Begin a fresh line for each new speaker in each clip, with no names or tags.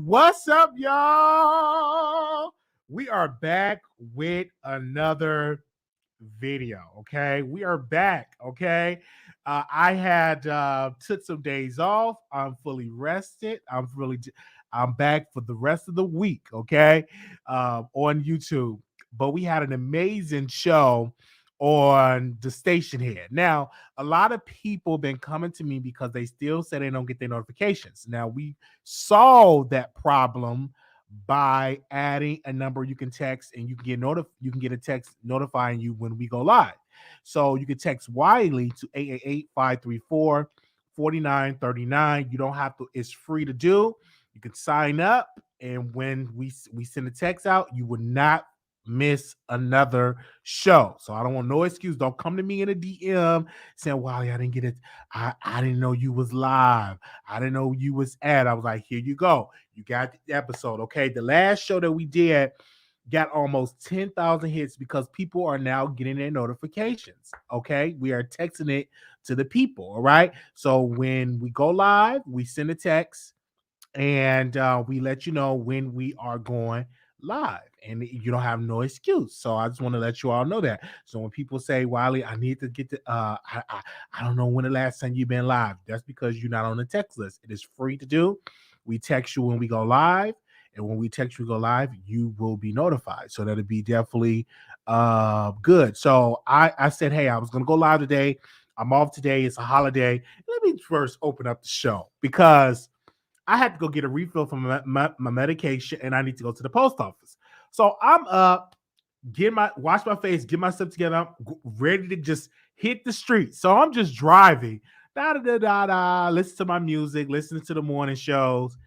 What's up, y'all? We are back with another video. Okay, we are back. Okay, I had took some days off. I'm fully rested. I'm back for the rest of the week. Okay, on YouTube. But we had an amazing show on the station here. Now, a lot of people been coming to me because they still say they don't get their notifications. Now we solved that problem by adding a number you can text, and you can get a text notifying you when we go live. So you can text Wiley to 888-534-4939. You don't have to, it's free to do. You can sign up, and when we send a text out, you will not miss another show. So I don't want no excuse. Don't come to me in a DM saying, Wiley, I didn't get it. I didn't know you was live. I didn't know you was at. I was like, here you go. You got the episode. Okay. The last show that we did got almost 10,000 hits because people are now getting their notifications. Okay. We are texting it to the people. All right. So when we go live, we send a text and we let you know when we are going live, and you don't have no excuse. So I just want to let you all know that. So when people say, Wiley, I need to get the I don't know when the last time you've been live, that's because you're not on the text list. It is free to do. We text you when we go live, and when we text you go live, you will be notified. So that'll be definitely good. So I said, hey, I was gonna go live today. I'm off today. It's a holiday. Let me first open up the show because I had to go get a refill for my medication, and I need to go to the post office. So I'm up, wash my face, get myself together. I'm ready to just hit the street. So I'm just driving, listen to my music, listening to the morning shows.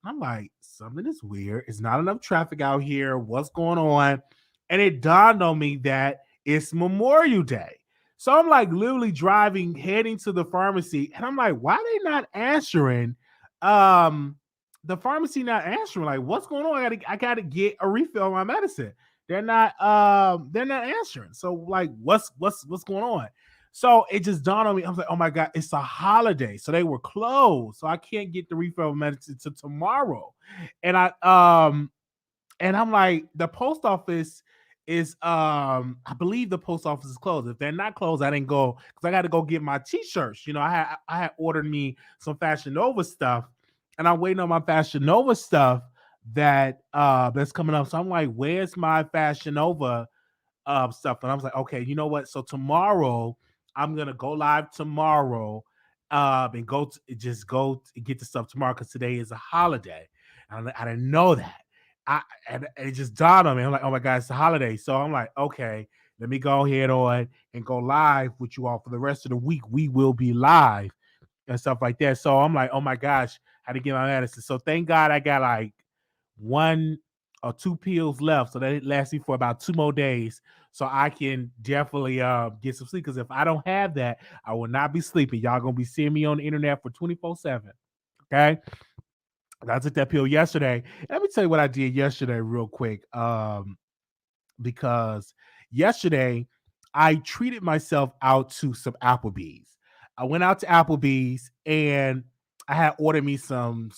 I'm like, something is weird. It's not enough traffic out here. What's going on? And it dawned on me that it's Memorial Day. So I'm like literally driving, heading to the pharmacy, and I'm like, why are they not answering? The pharmacy not answering. Like, what's going on? I gotta get a refill on my medicine. They're not answering. So like, what's going on? So it just dawned on me. I was like, oh my God, it's a holiday. So they were closed. So I can't get the refill of medicine until tomorrow. And I'm like, the post office is I believe the post office is closed. If they're not closed, I didn't go because I got to go get my t-shirts. You know, I had ordered me some Fashion Nova stuff, and I'm waiting on my Fashion Nova stuff that's coming up. So I'm like, where's my Fashion Nova stuff? And I was like, okay, you know what? So tomorrow I'm gonna go live tomorrow, and go get the stuff tomorrow because today is a holiday. I didn't know that. And it just dawned on me. I'm like, oh my God, it's a holiday. So I'm like, okay, let me go ahead on and go live with you all for the rest of the week. We will be live and stuff like that. So I'm like, oh my gosh, how to get my medicine. So thank God I got like 1 or 2 pills left. So that lasts me for about 2 more days. So I can definitely get some sleep. Because if I don't have that, I will not be sleeping. Y'all gonna be seeing me on the internet for 24/7. Okay. I took that pill yesterday. Let me tell you what I did yesterday, real quick. Because yesterday I treated myself out to some Applebee's. I went out to Applebee's and I had ordered me some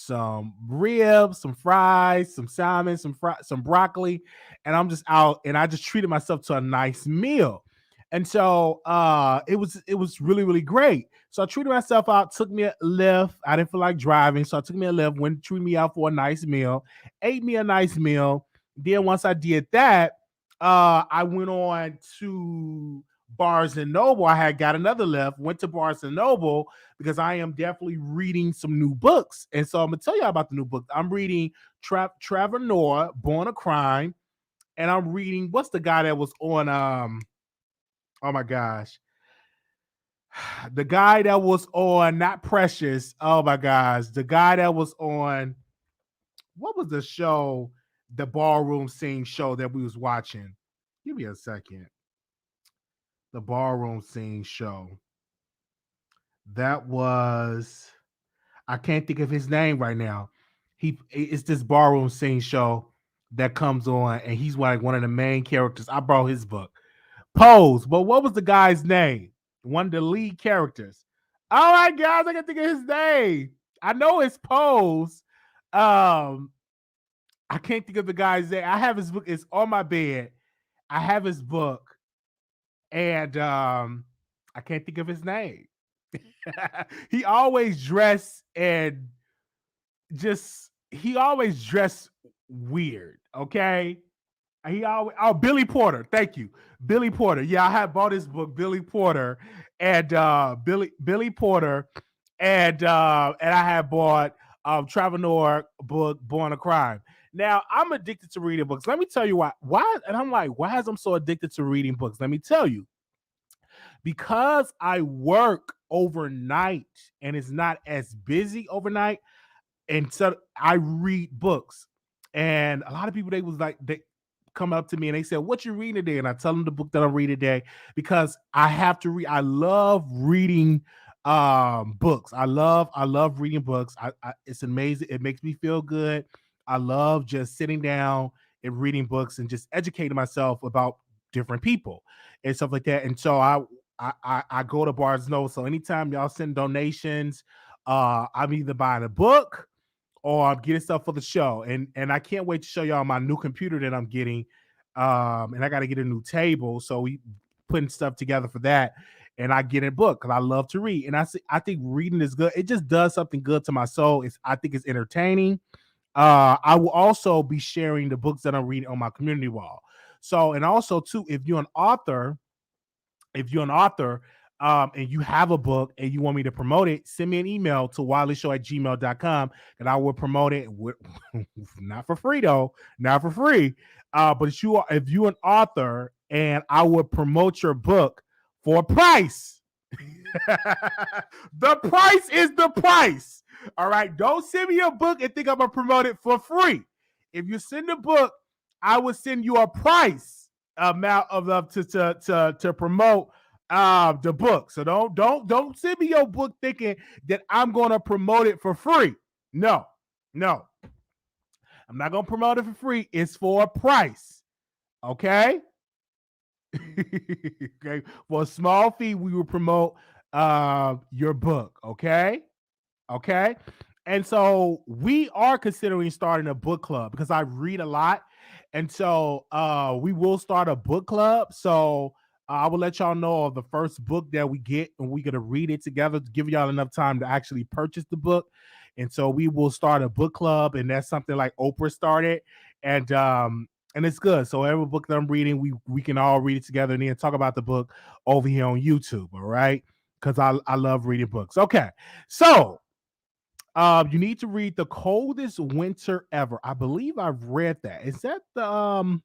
ribs, some fries, some salmon, some broccoli, and I'm just out and I just treated myself to a nice meal. And so it was really, really great. So I treated myself out, took me a lift. I didn't feel like driving, so I took me a lift, went treated me out for a nice meal, ate me a nice meal. Then once I did that, I went on to Barnes and Noble. I had got another lift, went to Barnes and Noble because I am definitely reading some new books. And so I'm gonna tell you about the new book. I'm reading Trevor Noah, Born a Crime, and I'm reading what's the guy that was on oh my gosh. The guy that was on Not Precious. Oh my gosh. The guy that was on what was the show? The ballroom scene show that we was watching. Give me a second. The ballroom scene show. That was I can't think of his name right now. It's this ballroom scene show that comes on, and he's like one of the main characters. I brought his book. Pose. But what was the guy's name? One of the lead characters. Oh my gosh, I can think of his name. I know it's Pose. I can't think of the guy's name. I have his book. It's on my bed. I have his book, and I can't think of his name. He always dressed and just he always dressed weird. Okay, he always Billy Porter. Thank you, Billy Porter. Yeah, I had bought his book, Billy Porter, and Billy Porter, and I had bought Trevor Noah book, Born a Crime. Now I'm addicted to reading books. Let me tell you why. Why? And I'm like, why is I'm so addicted to reading books? Let me tell you, because I work overnight and it's not as busy overnight, and so I read books. And a lot of people they come up to me and they say, "What you reading today?" And I tell them the book that I'm reading today because I have to read. I love reading books. I love reading books. It's amazing. It makes me feel good. I love just sitting down and reading books and just educating myself about different people and stuff like that. And so I go to Barnes and Noble. So anytime y'all send donations, I'm either buying a book or I'm getting stuff for the show. And I can't wait to show y'all my new computer that I'm getting. And I got to get a new table. So we putting stuff together for that. And I get a book because I love to read. And I think reading is good. It just does something good to my soul. I think it's entertaining. I will also be sharing the books that I'm reading on my community wall. So, and also too, if you're an author and you have a book and you want me to promote it, send me an email to wileyshow@gmail.com and I will promote it not for free though, not for free. But if you're an author and I will promote your book for a price. The price is the price. All right. Don't send me a book and think I'm gonna promote it for free. If you send a book, I will send you a price amount of love to promote the book. So don't send me your book thinking that I'm gonna promote it for free. No, no, I'm not gonna promote it for free. It's for a price. Okay. Okay. For a small fee, we will promote your book. Okay. Okay. And so we are considering starting a book club because I read a lot. And so we will start a book club. So I will let y'all know of the first book that we get and we're going to read it together to give y'all enough time to actually purchase the book. And so we will start a book club, and that's something like Oprah started. And it's good. So every book that I'm reading, we can all read it together and then talk about the book over here on YouTube. All right. Because I love reading books. Okay. So you need to read The Coldest Winter Ever. I believe I've read that. Is that the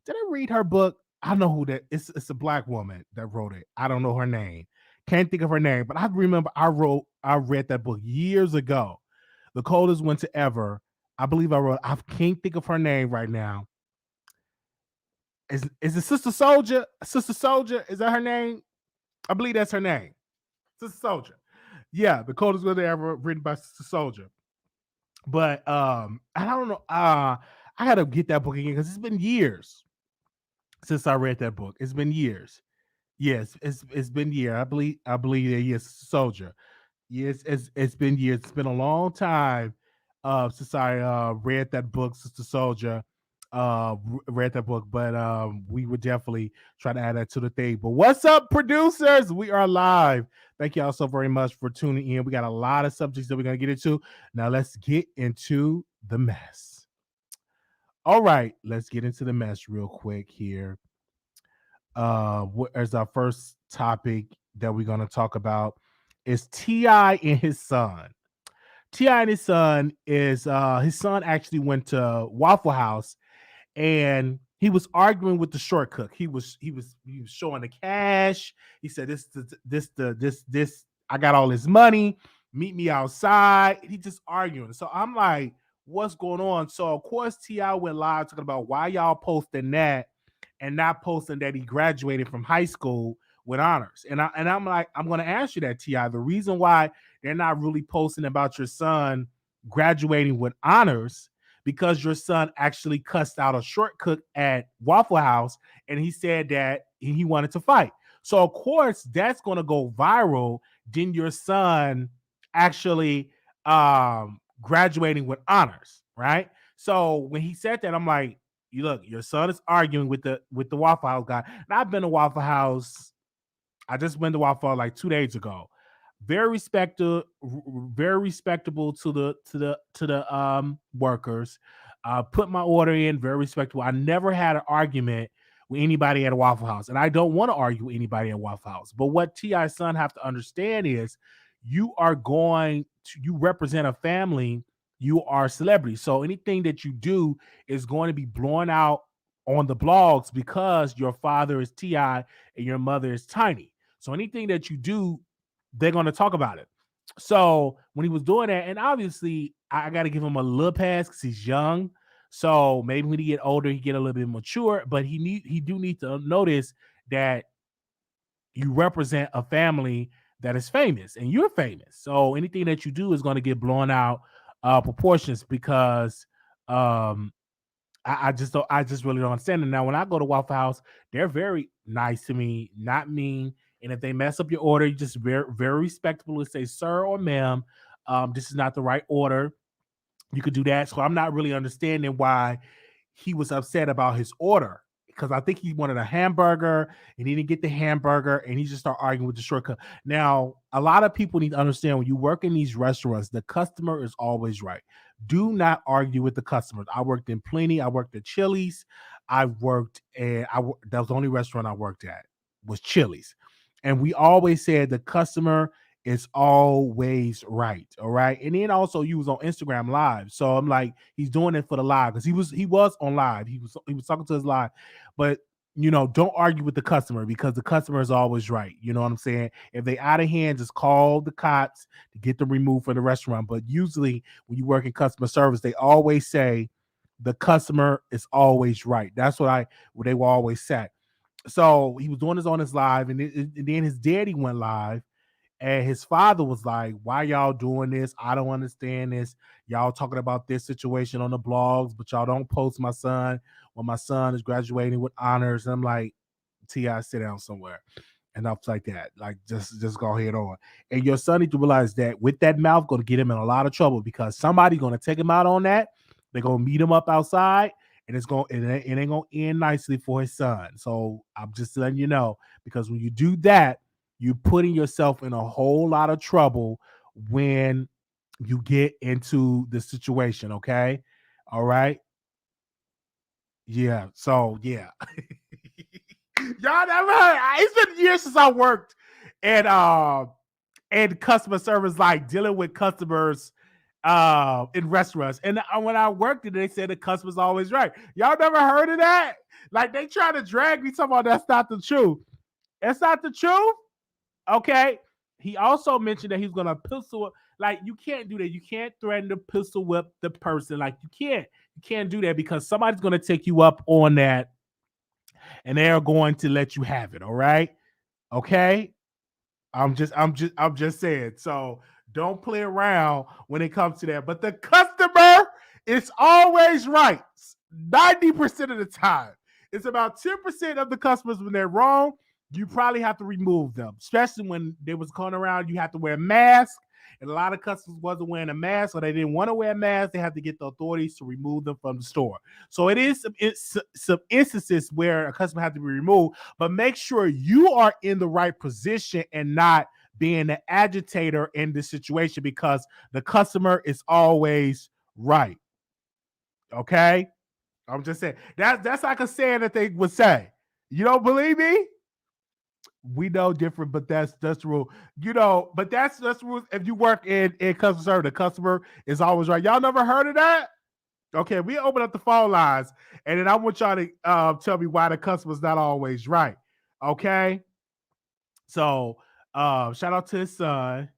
did I read her book? I don't know who that is. It's a black woman that wrote it. I don't know her name. Can't think of her name, but I remember I read that book years ago. The Coldest Winter Ever. I believe I wrote. I can't think of her name right now. Is it Sister Soldier? Sister Soldier, is that her name? I believe that's her name. Sister Soldier. Yeah, The Coldest Winter Ever, written by Sister Soldier. But I don't know. I gotta get that book again because it's been years since I read that book. It's been years. Yes, it's been years. I believe that yes, Soldier. Yes, it's been years. It's been a long time since I read that book, Sister Soldier. Read that book, but we would definitely try to add that to the thing. But what's up, producers? We are live. Thank y'all so very much for tuning in. We got a lot of subjects that we're gonna get into. Now let's get into the mess. All right, let's get into the mess real quick here. As our first topic that we're gonna talk about is T.I. and his son. T.I. and his son actually went to Waffle House and he was arguing with the short cook. He was showing the cash. He said, this I got all this money. Meet me outside. He just arguing. So I'm like, what's going on? So of course T.I. went live talking about why y'all posting that and not posting that he graduated from high school with honors. And I'm like, I'm gonna ask you that, T.I. The reason why they're not really posting about your son graduating with honors because your son actually cussed out a short cook at Waffle House and he said that he wanted to fight. So of course that's going to go viral. Then your son actually graduating with honors, right? So when he said that, I'm like, you look, your son is arguing with the Waffle House guy. And I've been to Waffle House. I just went to Waffle House like 2 days ago. Very respectable, very respectable to the workers. Put my order in, very respectable. I never had an argument with anybody at a Waffle House, and I don't want to argue with anybody at Waffle House. But what T.I.'s son have to understand is you represent a family, you are a celebrity. So anything that you do is going to be blown out on the blogs because your father is T.I. and your mother is Tiny. So anything that you do, they're going to talk about it. So when he was doing that, and obviously I got to give him a little pass because he's young. So maybe when he get older, he get a little bit mature. But he do need to notice that you represent a family that is famous, and you're famous. So anything that you do is going to get blown out proportions because um, I just really don't understand it. Now, when I go to Waffle House, they're very nice to me, not mean. And if they mess up your order, you just very respectable to say, sir or ma'am, this is not the right order. You could do that. So I'm not really understanding why he was upset about his order because I think he wanted a hamburger and he didn't get the hamburger and he just started arguing with the shortcut. Now, a lot of people need to understand when you work in these restaurants, the customer is always right. Do not argue with the customers. I worked in plenty. I worked at Chili's. I worked and that was the only restaurant I worked at was Chili's. And we always said the customer is always right. All right. And then also you was on Instagram live. So I'm like, he's doing it for the live because he was on live. He was talking to his live. But don't argue with the customer because the customer is always right. You know what I'm saying? If they out of hand, just call the cops to get them removed from the restaurant. But usually when you work in customer service, they always say the customer is always right. That's what they will always say. So he was doing this on his live, and then his daddy went live and his father was like, why y'all doing this? I don't understand this. Y'all talking about this situation on the blogs, but y'all don't post my son when my son is graduating with honors. And I'm like, T.I., sit down somewhere. And stuff like that. Like just go ahead on. And your son need to realize that with that mouth gonna get him in a lot of trouble because somebody gonna take him out on that. They're gonna meet him up outside and it ain't gonna end nicely for his son. So I'm just letting you know because when you do that, you're putting yourself in a whole lot of trouble when you get into the situation. Okay. All right. Yeah. So yeah. Y'all never heard. It's been years since I worked and customer service, like dealing with customers in restaurants. And when I worked it, they said the customer's always right. Y'all never heard of that? Like they try to drag me talking about that's not the truth. That's not the truth. Okay. He also mentioned that he's gonna pistol. Like you can't do that. You can't threaten to pistol whip the person. Like you can't. You can't do that because somebody's gonna take you up on that, and they are going to let you have it. All right. Okay. I'm just saying. So don't play around when it comes to that. But the customer is always right. 90% of the time. It's about 10% of the customers when they're wrong. You probably have to remove them, especially when they was going around. You have to wear a mask, and a lot of customers wasn't wearing a mask, or they didn't want to wear a mask. They have to get the authorities to remove them from the store. So it is some instances where a customer has to be removed, but make sure you are in the right position and not being an agitator in this situation because the customer is always right. Okay, I'm just saying that's like a saying that they would say. You don't believe me? We know different, but that's the rule. But that's the rule. If you work in customer service, the customer is always right. Y'all never heard of that? Okay, we open up the phone lines, and then I want y'all to tell me why the customer's not always right. Okay, so shout out to his son.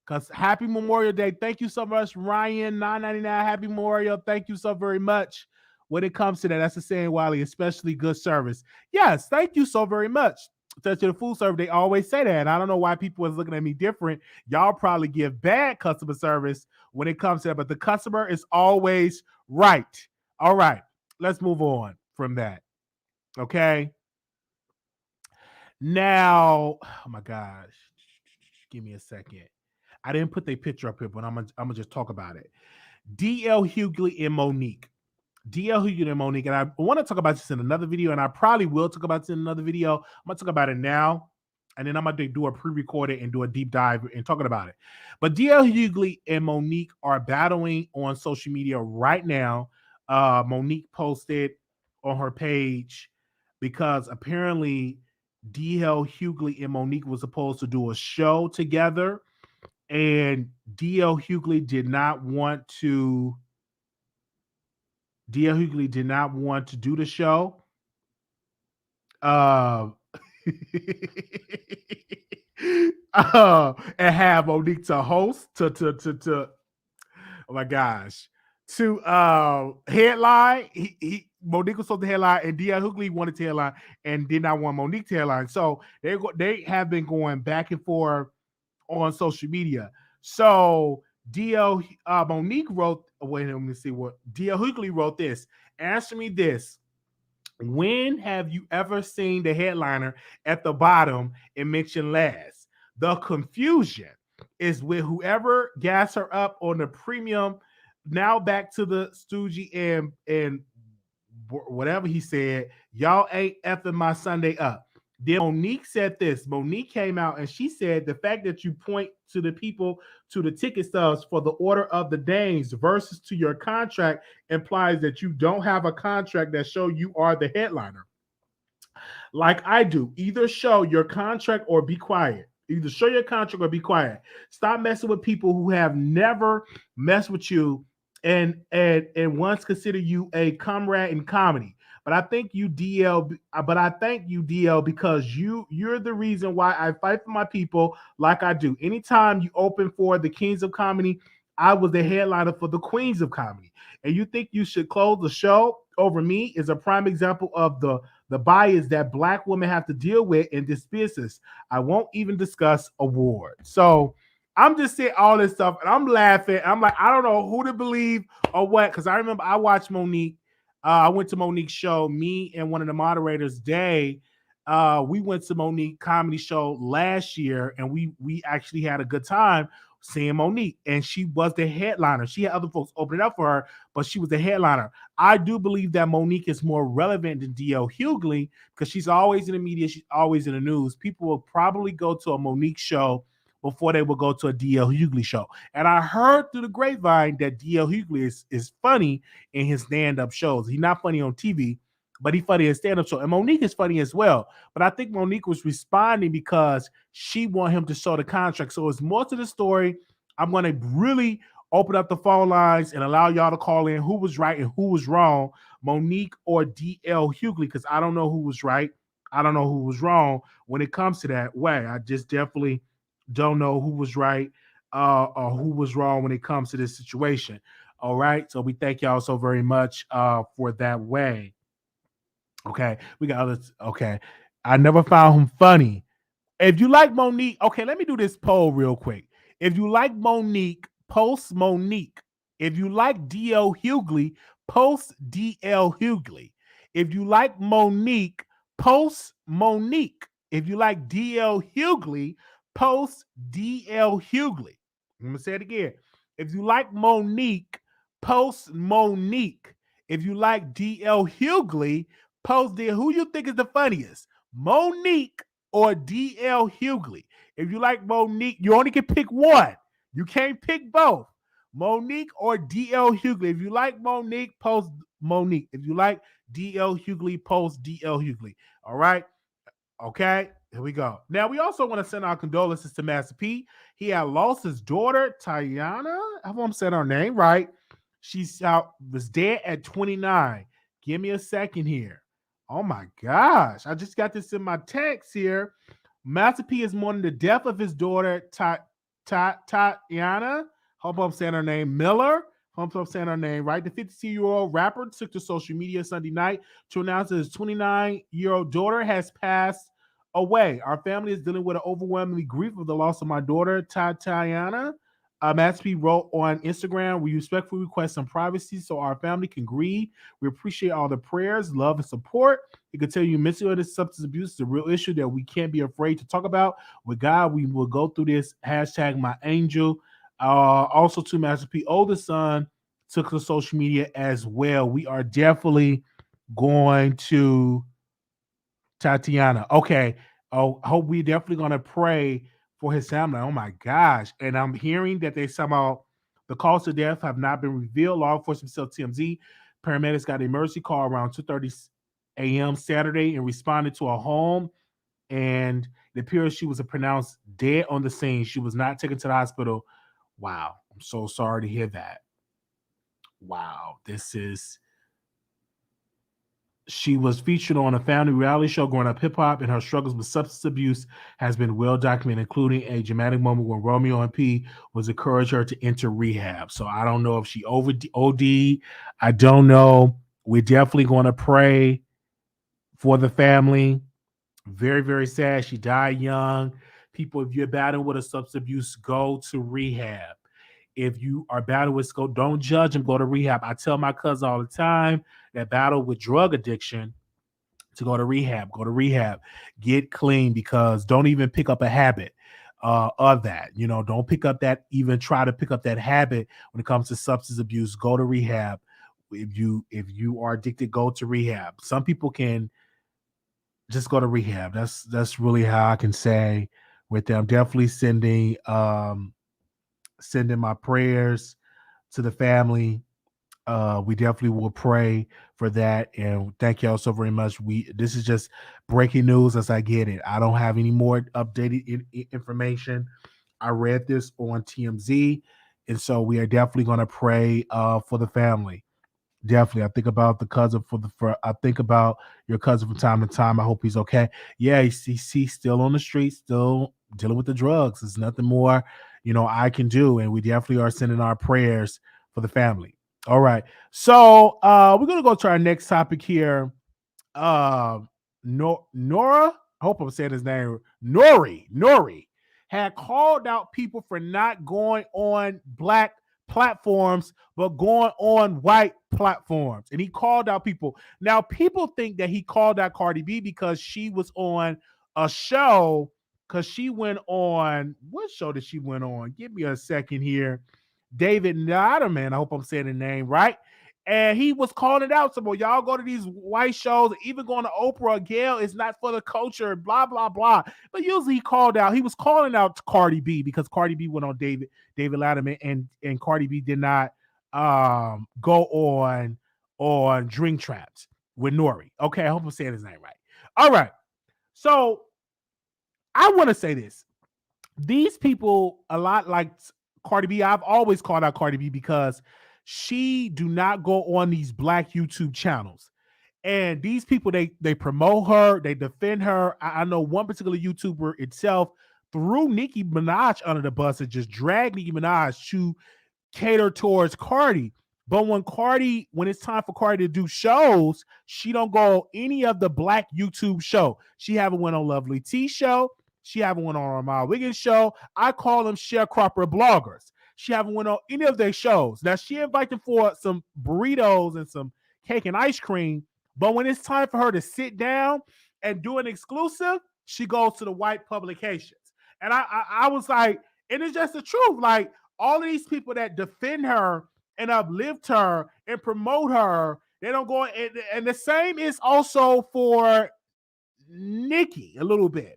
Cause happy Memorial Day. Thank you so much, Ryan. 999. Happy Memorial. Thank you so very much. When it comes to that, that's the saying, Wiley, especially good service. Yes, thank you so very much. To the food service, they always say that. And I don't know why people is looking at me different. Y'all probably give bad customer service when it comes to that, but the customer is always right. All right, let's move on from that. Okay. Now, oh my gosh. Give me a second. I didn't put their picture up here, but I'm gonna just talk about it. DL Hughley and Monique. DL Hughley and Monique, and I want to talk about this in another video, and I probably will talk about this in another video. I'm gonna talk about it now, and then I'm gonna do a pre-recorded and do a deep dive and talking about it. But DL Hughley and Monique are battling on social media right now. Monique posted on her page because apparently DL Hughley and Monique was supposed to do a show together, and DL Hughley did not want to. DL Hughley did not want to do the show. Uh, and have Monique to host to oh my gosh, to headline. Monique was supposed to headline, and DL Hughley wanted to headline and did not want Monique to headline. So they have been going back and forth on social media. So Monique wrote. Wait, let me see what DL Hughley wrote. This. Answer me this. When have you ever seen the headliner at the bottom and mention last? The confusion is with whoever gas her up on the premium. Now back to the Stoogie and whatever he said. Y'all ain't effing my Sunday up. Then Monique said this. Monique came out and she said the fact that you point to the people to the ticket stubs for the order of the dames versus to your contract implies that you don't have a contract that show you are the headliner. Like I do, either show your contract or be quiet. Either show your contract or be quiet. Stop messing with people who have never messed with you and once consider you a comrade in comedy. But I thank you, DL. But I thank you, DL, because you're the reason why I fight for my people like I do. Anytime you open for the Kings of Comedy, I was the headliner for the Queens of Comedy. And you think you should close the show over me is a prime example of the bias that Black women have to deal with in this business. I won't even discuss awards. So I'm just saying all this stuff, and I'm laughing. I'm like, I don't know who to believe or what, because I remember I watched Monique. I went to Monique's show. Me and one of the moderators, Day, we went to Monique comedy show last year, and we actually had a good time seeing Monique, and she was the headliner. She had other folks open it up for her, but she was the headliner. I do believe that Monique is more relevant than DL Hughley because she's always in the media. She's always in the news. People will probably go to a Monique show before they will go to a DL Hughley show. And I heard through the grapevine that DL Hughley is funny in his stand-up shows. He's not funny on TV, but he's funny in stand-up show. And Monique is funny as well. But I think Monique was responding because she wanted him to show the contract. So it's more to the story. I'm going to really open up the phone lines and allow y'all to call in who was right and who was wrong, Monique or DL Hughley, because I don't know who was right. I don't know who was wrong when it comes to that way. I just definitely don't know who was right or who was wrong when it comes to this situation. All right. So we thank y'all so very much for that way. Okay. We got others. Okay. I never found him funny. If you like Monique, okay, let me do this poll real quick. If you like Monique, post Monique. If you like DL Hughley, post DL Hughley. If you like Monique, post Monique. If you like DL Hughley, post DL Hughley. I'm going to say it again. If you like Monique, post Monique. If you like DL Hughley, post DL. Who you think is the funniest? Monique or DL Hughley? If you like Monique, you only can pick one. You can't pick both. Monique or DL Hughley. If you like Monique, post Monique. If you like DL Hughley, post DL Hughley. All right? Okay, here we go. Now, we also want to send our condolences to Master P. He had lost his daughter, Tiana. I hope I'm saying her name right. Was dead at 29. Give me a second here. Oh my gosh. I just got this in my text here. Master P is mourning the death of his daughter, Tatiana. Hope I'm saying her name. Miller. Hope I'm saying her name right. The 52-year-old rapper took to social media Sunday night to announce that his 29-year-old daughter has passed away. Our family is dealing with an overwhelming grief of the loss of my daughter, Tatiana. Master P wrote on Instagram, we respectfully request some privacy so our family can grieve. We appreciate all the prayers, love, and support. He can tell you mental illness, substance abuse is a real issue that we can't be afraid to talk about. With God, we will go through this. #myangel. Also to Master P oldest son, took to social media as well. We are definitely going to Tatiana. Okay. Oh, hope we definitely gonna pray for his family. Oh my gosh. And I'm hearing that they somehow the cause of death have not been revealed. Law enforcement still TMZ. Paramedics got an emergency call around 2:30 a.m. Saturday and responded to a home. And it appears she was pronounced dead on the scene. She was not taken to the hospital. Wow. I'm so sorry to hear that. Wow. This is She was featured on a family reality show growing up hip hop, and her struggles with substance abuse has been well documented, including a dramatic moment when Romeo and P was encouraged her to enter rehab. So I don't know if she over OD. I don't know. We're definitely going to pray for the family. Very, very sad. She died young. People, if you're battling with a substance abuse, go to rehab. If you are battling with go, don't judge them, go to rehab. I tell my cousin all the time that battle with drug addiction to go to rehab. Go to rehab. Get clean, because don't even pick up a habit of that. Don't pick up that, even try to pick up that habit when it comes to substance abuse. Go to rehab. If you are addicted, go to rehab. Some people can just go to rehab. That's really how I can say with them. Definitely sending my prayers to the family. We definitely will pray for that, and thank y'all so very much. This is just breaking news as I get it. I don't have any more updated information. I read this on TMZ, and so we are definitely going to pray for the family. Definitely. I think about the cousin I think about your cousin from time to time. I hope he's okay. Yeah, he's still on the street, still dealing with the drugs. There's nothing more, I can do. And we definitely are sending our prayers for the family. All right. So we're gonna go to our next topic here. Nora, I hope I'm saying his name. N.O.R.E had called out people for not going on black platforms, but going on white platforms. And he called out people. Now, people think that he called out Cardi B because she was on a show, because she went on, what show did she went on? Give me a second here. David Letterman, I hope I'm saying the name right. And he was calling it out. So, well, y'all go to these white shows, even going to Oprah or Gayle, it's not for the culture, blah, blah, blah. But usually he was calling out Cardi B because Cardi B went on David Letterman, and Cardi B did not go on Drink Traps with N.O.R.E. Okay, I hope I'm saying his name right. All right. So I want to say this. These people, a lot like Cardi B, I've always called out Cardi B because she do not go on these black YouTube channels. And these people, they promote her, they defend her. I know one particular YouTuber itself threw Nicki Minaj under the bus and just dragged Nicki Minaj to cater towards Cardi. But when it's time for Cardi to do shows, she don't go any of the black YouTube show. She haven't went on Lovely T show. She haven't went on Ramah Wiggins show. I call them sharecropper bloggers. She haven't went on any of their shows. Now, she invited them for some burritos and some cake and ice cream. But when it's time for her to sit down and do an exclusive, she goes to the white publications. And I was like, and it's just the truth. Like, all of these people that defend her and uplift her and promote her, they don't go. And the same is also for Nicki a little bit,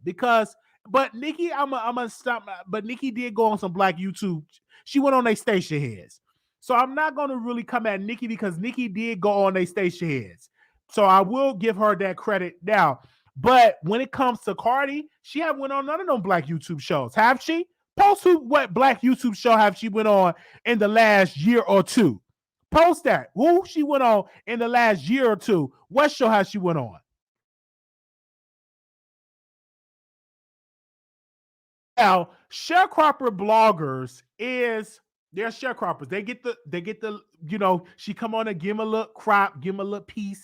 but Nicki, I'm gonna stop. But Nicki did go on some black YouTube. She went on their station heads. So I'm not gonna really come at Nicki because Nicki did go on their station heads. So I will give her that credit now. But when it comes to Cardi, she haven't went on none of them black YouTube shows. Have she? Post what black YouTube show have she went on in the last year or two? Post that. Who she went on in the last year or two? What show has she went on? Now, sharecropper bloggers they're sharecroppers. They get the she come on and give them a little crop, give them a little piece,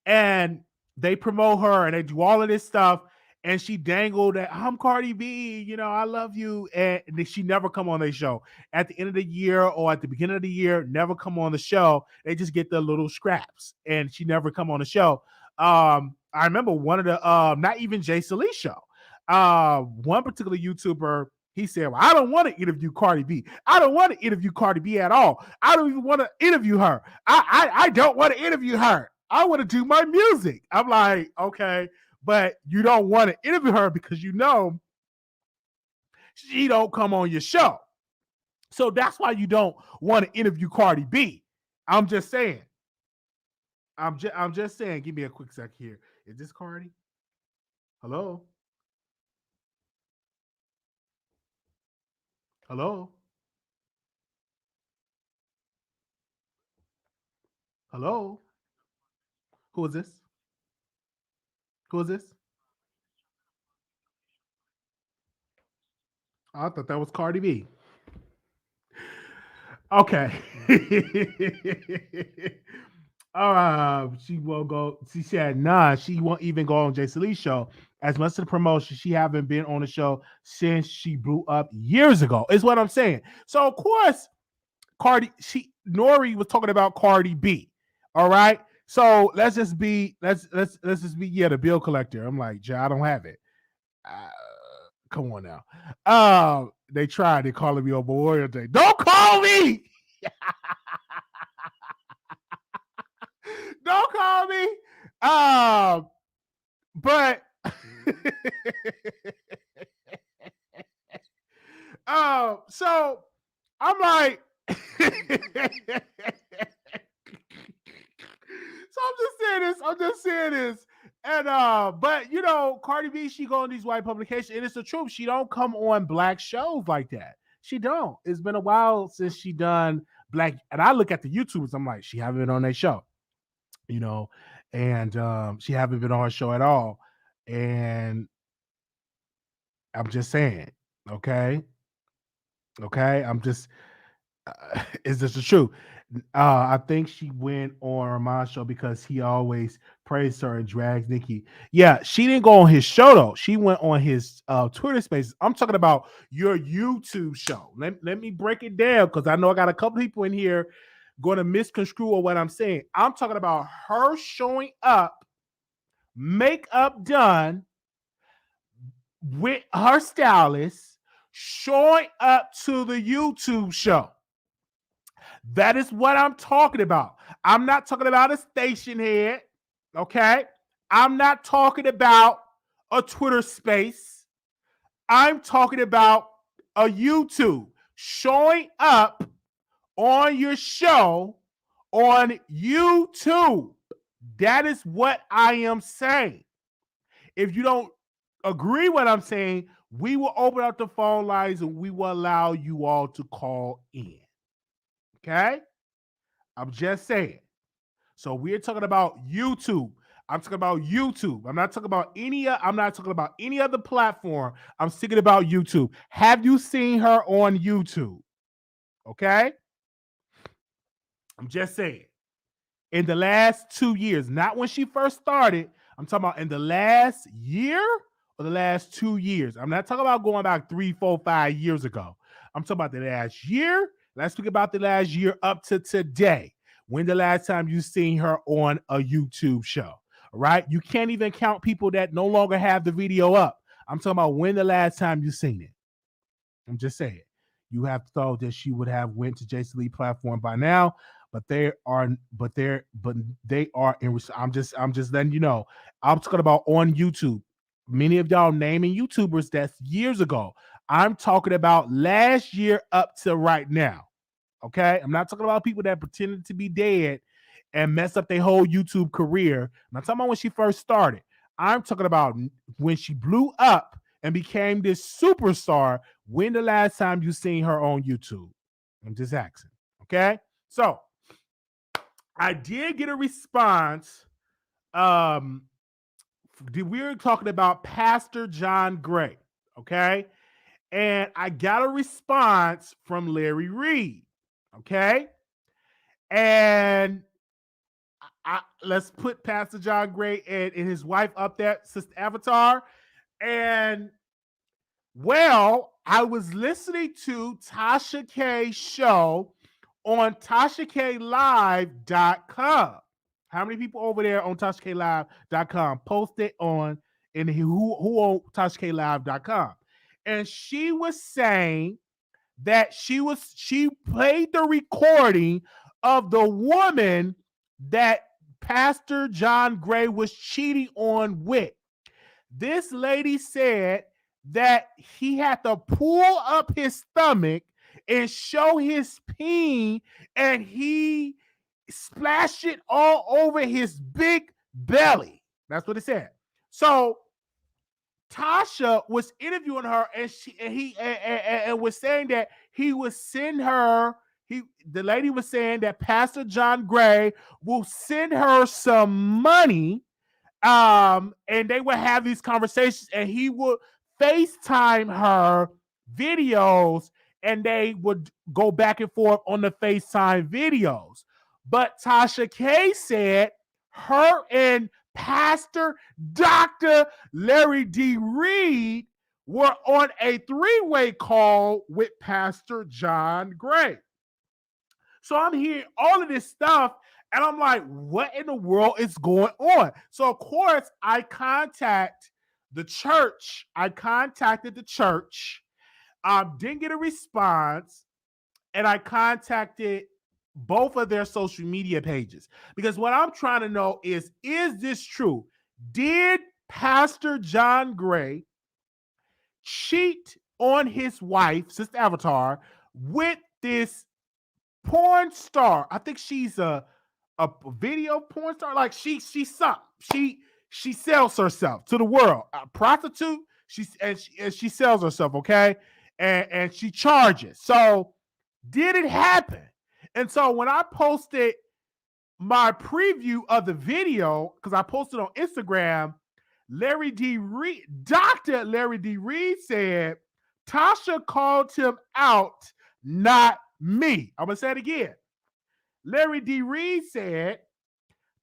and they promote her and they do all of this stuff. And she dangled that I'm Cardi B, I love you. And she never come on their show. At the end of the year or at the beginning of the year, never come on the show. They just get the little scraps. And she never come on the show. I remember one of the not even Jay Solis show. One particular YouTuber, He said, well, I don't want to interview Cardi B. I don't want to interview Cardi B at all. I don't even want to interview her. I don't want to interview her. I want to do my music. I'm like, okay, but you don't want to interview her because you know she don't come on your show. So that's why you don't want to interview Cardi B. I'm just saying. I'm just saying. Give me a quick sec here. Is this Cardi? Hello? Hello? Hello? Who is this? Who is this? I thought that was Cardi B. Okay. She won't go. She said, nah, she won't even go on Jason Lee's show. As much as the promotion, she haven't been on the show since she blew up years ago, is what I'm saying. So, of course, N.O.R.E was talking about Cardi B. All right. So let's just be the bill collector. I'm like, I don't have it. Come on now. They tried. They calling me on Memorial Day. Don't call me. Don't call me. But so I'm like, so I'm just saying this. And but you know, Cardi B, she go on these white publications, and it's the truth. She don't come on black shows like that. She don't. It's been a while since she done black. And I look at the YouTubers, I'm like, she haven't been on their show, you know, and she haven't been on her show at all. And I'm just saying, okay, I'm just is this the truth? I think she went on Armand's show because he always praised her and drags Nikki. Yeah, she didn't go on his show though. She went on his Twitter Spaces. I'm talking about your YouTube show. Let me break it down because I know I got a couple people in here going to misconstrue what I'm saying. I'm talking about her showing up, makeup done, with her stylist, showing up to the YouTube show. That is what I'm talking about. I'm not talking about a station head, okay? I'm not talking about a Twitter space. I'm talking about a YouTube showing up on your show on YouTube. That is what I am saying. If you don't agree what I'm saying, we will open up the phone lines and we will allow you all to call in. Okay? I'm just saying. So we're talking about YouTube. I'm talking about YouTube. I'm not talking about any other platform. I'm speaking about YouTube. Have you seen her on YouTube? Okay? I'm just saying. In the last 2 years, not when she first started. I'm talking about in the last year or the last 2 years. I'm not talking about going back 3, 4, 5 years ago. I'm talking about the last year. Let's speak about the last year up to today. When the last time you seen her on a YouTube show? All right. You can't even count people that no longer have the video up. I'm talking about when the last time you seen it. I'm just saying. You have thought that she would have went to Jason Lee platform by now, but they are in. I'm just letting you know. I'm talking about on YouTube. Many of y'all naming YouTubers that's years ago. I'm talking about last year up to right now. Okay, I'm not talking about people that pretended to be dead and mess up their whole YouTube career. I'm not talking about when she first started. I'm talking about when she blew up and became this superstar. When the last time you seen her on YouTube? I'm just asking. Okay, so I did get a response. We were talking about Pastor John Gray. Okay, and I got a response from Larry Reid. Okay, and let's put Pastor John Gray and his wife up there, Sister Avatar. And well, I was listening to Tasha K's show on TashaKLive.com. How many people over there on TashaKLive.com post it on and who on TashaKLive.com? and she was saying that she played the recording of the woman that Pastor John Gray was cheating on with. This lady said that he had to pull up his stomach and show his peen, and he splashed it all over his big belly. That's what it said. So Tasha was interviewing her, and he was saying that he would send her. The lady was saying that Pastor John Gray will send her some money, and they would have these conversations, and he would FaceTime her videos, and they would go back and forth on the FaceTime videos. But Tasha K said her and Pastor Dr. Larry D. Reid were on a three-way call with Pastor John Gray. So I'm hearing all of this stuff, and I'm like, what in the world is going on? So, of course, I contacted the church. Didn't get a response, and I contacted both of their social media pages, because what I'm trying to know is this true? Did Pastor John Gray cheat on his wife, Sister Avatar, with this porn star? I think she's a video porn star. Like she sells herself to the world, a prostitute. She sells herself, okay, and she charges. So did it happen? And so when I posted my preview of the video, because I posted on Instagram, Dr. Larry D. Reid said Tasha called him out, not me. I'm gonna say it again. Larry D. Reid said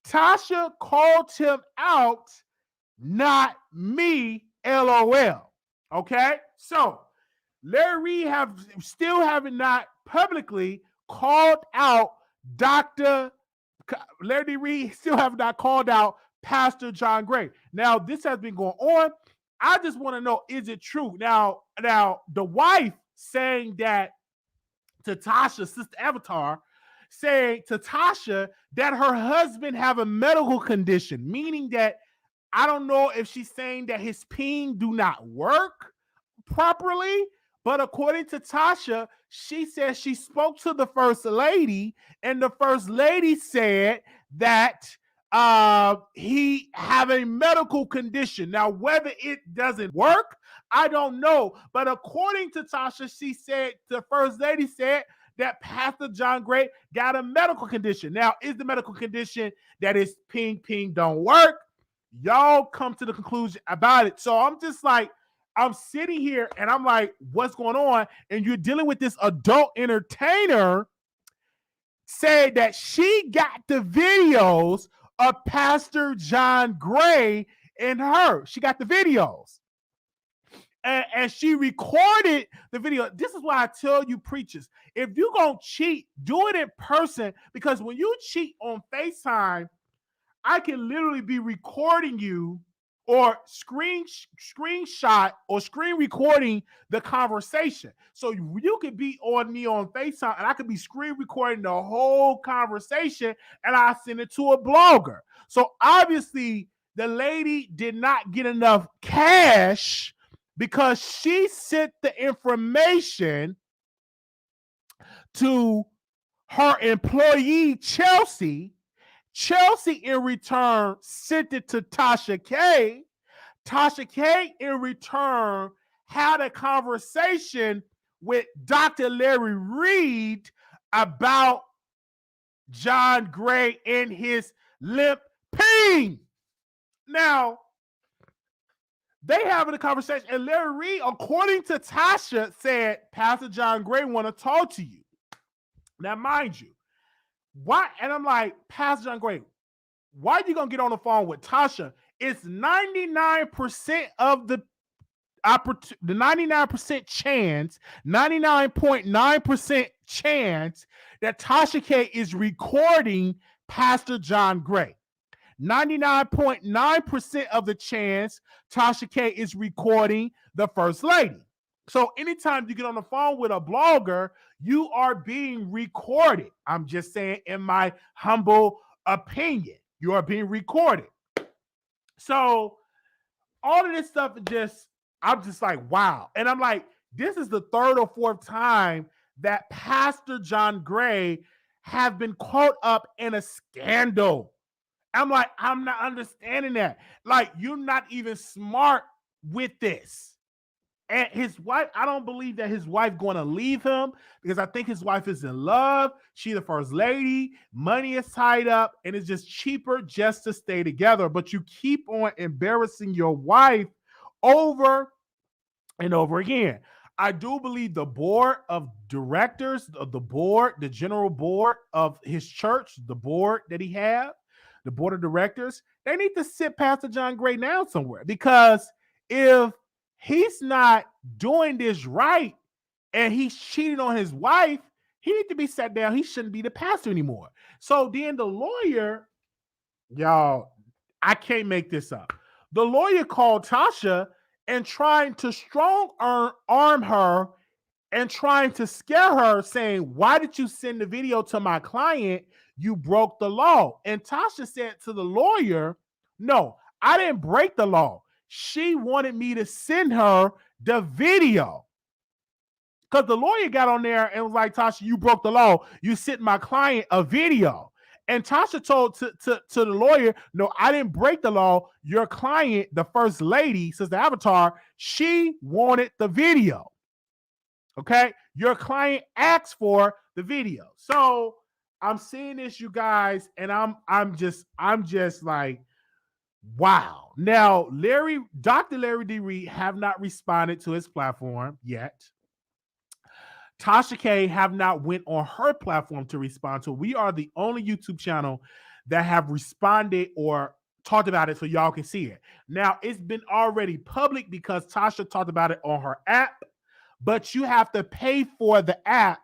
Tasha called him out, not me. LOL. Okay, so Larry Reid haven't not publicly called out Larry D. Reid still have not called out Pastor John Gray. Now, this has been going on. I just want to know, is it true? Now, the wife saying that to Tasha, Sister Avatar, saying to Tasha that her husband have a medical condition, meaning that I don't know if she's saying that his peen do not work properly, but according to Tasha, she said she spoke to the First Lady, and the First Lady said that he have a medical condition. Now, whether it doesn't work, I don't know. But according to Tasha, she said, the First Lady said that Pastor John Gray got a medical condition. Now, is the medical condition that his ping don't work? Y'all come to the conclusion about it. So I'm just like, I'm sitting here and I'm like, what's going on? And you're dealing with this adult entertainer saying that she got the videos of Pastor John Gray and her. She got the videos. And she recorded the video. This is why I tell you, preachers, if you're going to cheat, do it in person, because when you cheat on FaceTime, I can literally be recording you or screenshot or screen recording the conversation. So you could be on me on FaceTime, and I could be screen recording the whole conversation, and I send it to a blogger. So obviously the lady did not get enough cash because she sent the information to her employee, Chelsea. Chelsea, in return, sent it to Tasha K. Tasha K, in return, had a conversation with Dr. Larry Reid about John Gray and his limp peen. Now, they having a conversation, and Larry Reid, according to Tasha, said, Pastor John Gray want to talk to you. Now, mind you, why? And I'm like, Pastor John Gray, why are you going to get on the phone with Tasha? It's 99% of the 99% chance, 99.9% chance that Tasha K is recording Pastor John Gray. 99.9% of the chance Tasha K is recording the First Lady. So anytime you get on the phone with a blogger, you are being recorded. I'm just saying, in my humble opinion, you are being recorded. So all of this stuff is just, I'm just like, wow. And I'm like, this is the third or fourth time that Pastor John Gray have been caught up in a scandal. I'm like, I'm not understanding that. Like, you're not even smart with this. And his wife, I don't believe that his wife going to leave him, because I think his wife is in love. She the first lady. Money is tied up, and it's just cheaper just to stay together. But you keep on embarrassing your wife over and over again. I do believe the board of directors, the board, the general board of his church, the board that he have, the board of directors, they need to sit Pastor John Gray down somewhere, because if he's not doing this right and he's cheating on his wife, he needs to be sat down. He shouldn't be the pastor anymore. So then the lawyer, y'all, I can't make this up. The lawyer called Tasha and trying to strong arm her and trying to scare her, saying, "Why did you send the video to my client? You broke the law." And Tasha said to the lawyer, "No, I didn't break the law. She wanted me to send her the video." Because the lawyer got on there and was like, "Tasha, you broke the law. You sent my client a video." And Tasha told to the lawyer, "No, I didn't break the law. Your client, the first lady, says the avatar, she wanted the video. Okay, your client asked for the video." So I'm seeing this, you guys, and I'm just like, wow. Now, Dr. Larry D. Reid have not responded to his platform yet. Tasha K have not went on her platform to respond to. We are the only YouTube channel that have responded or talked about it so y'all can see it. Now, it's been already public because Tasha talked about it on her app, but you have to pay for the app.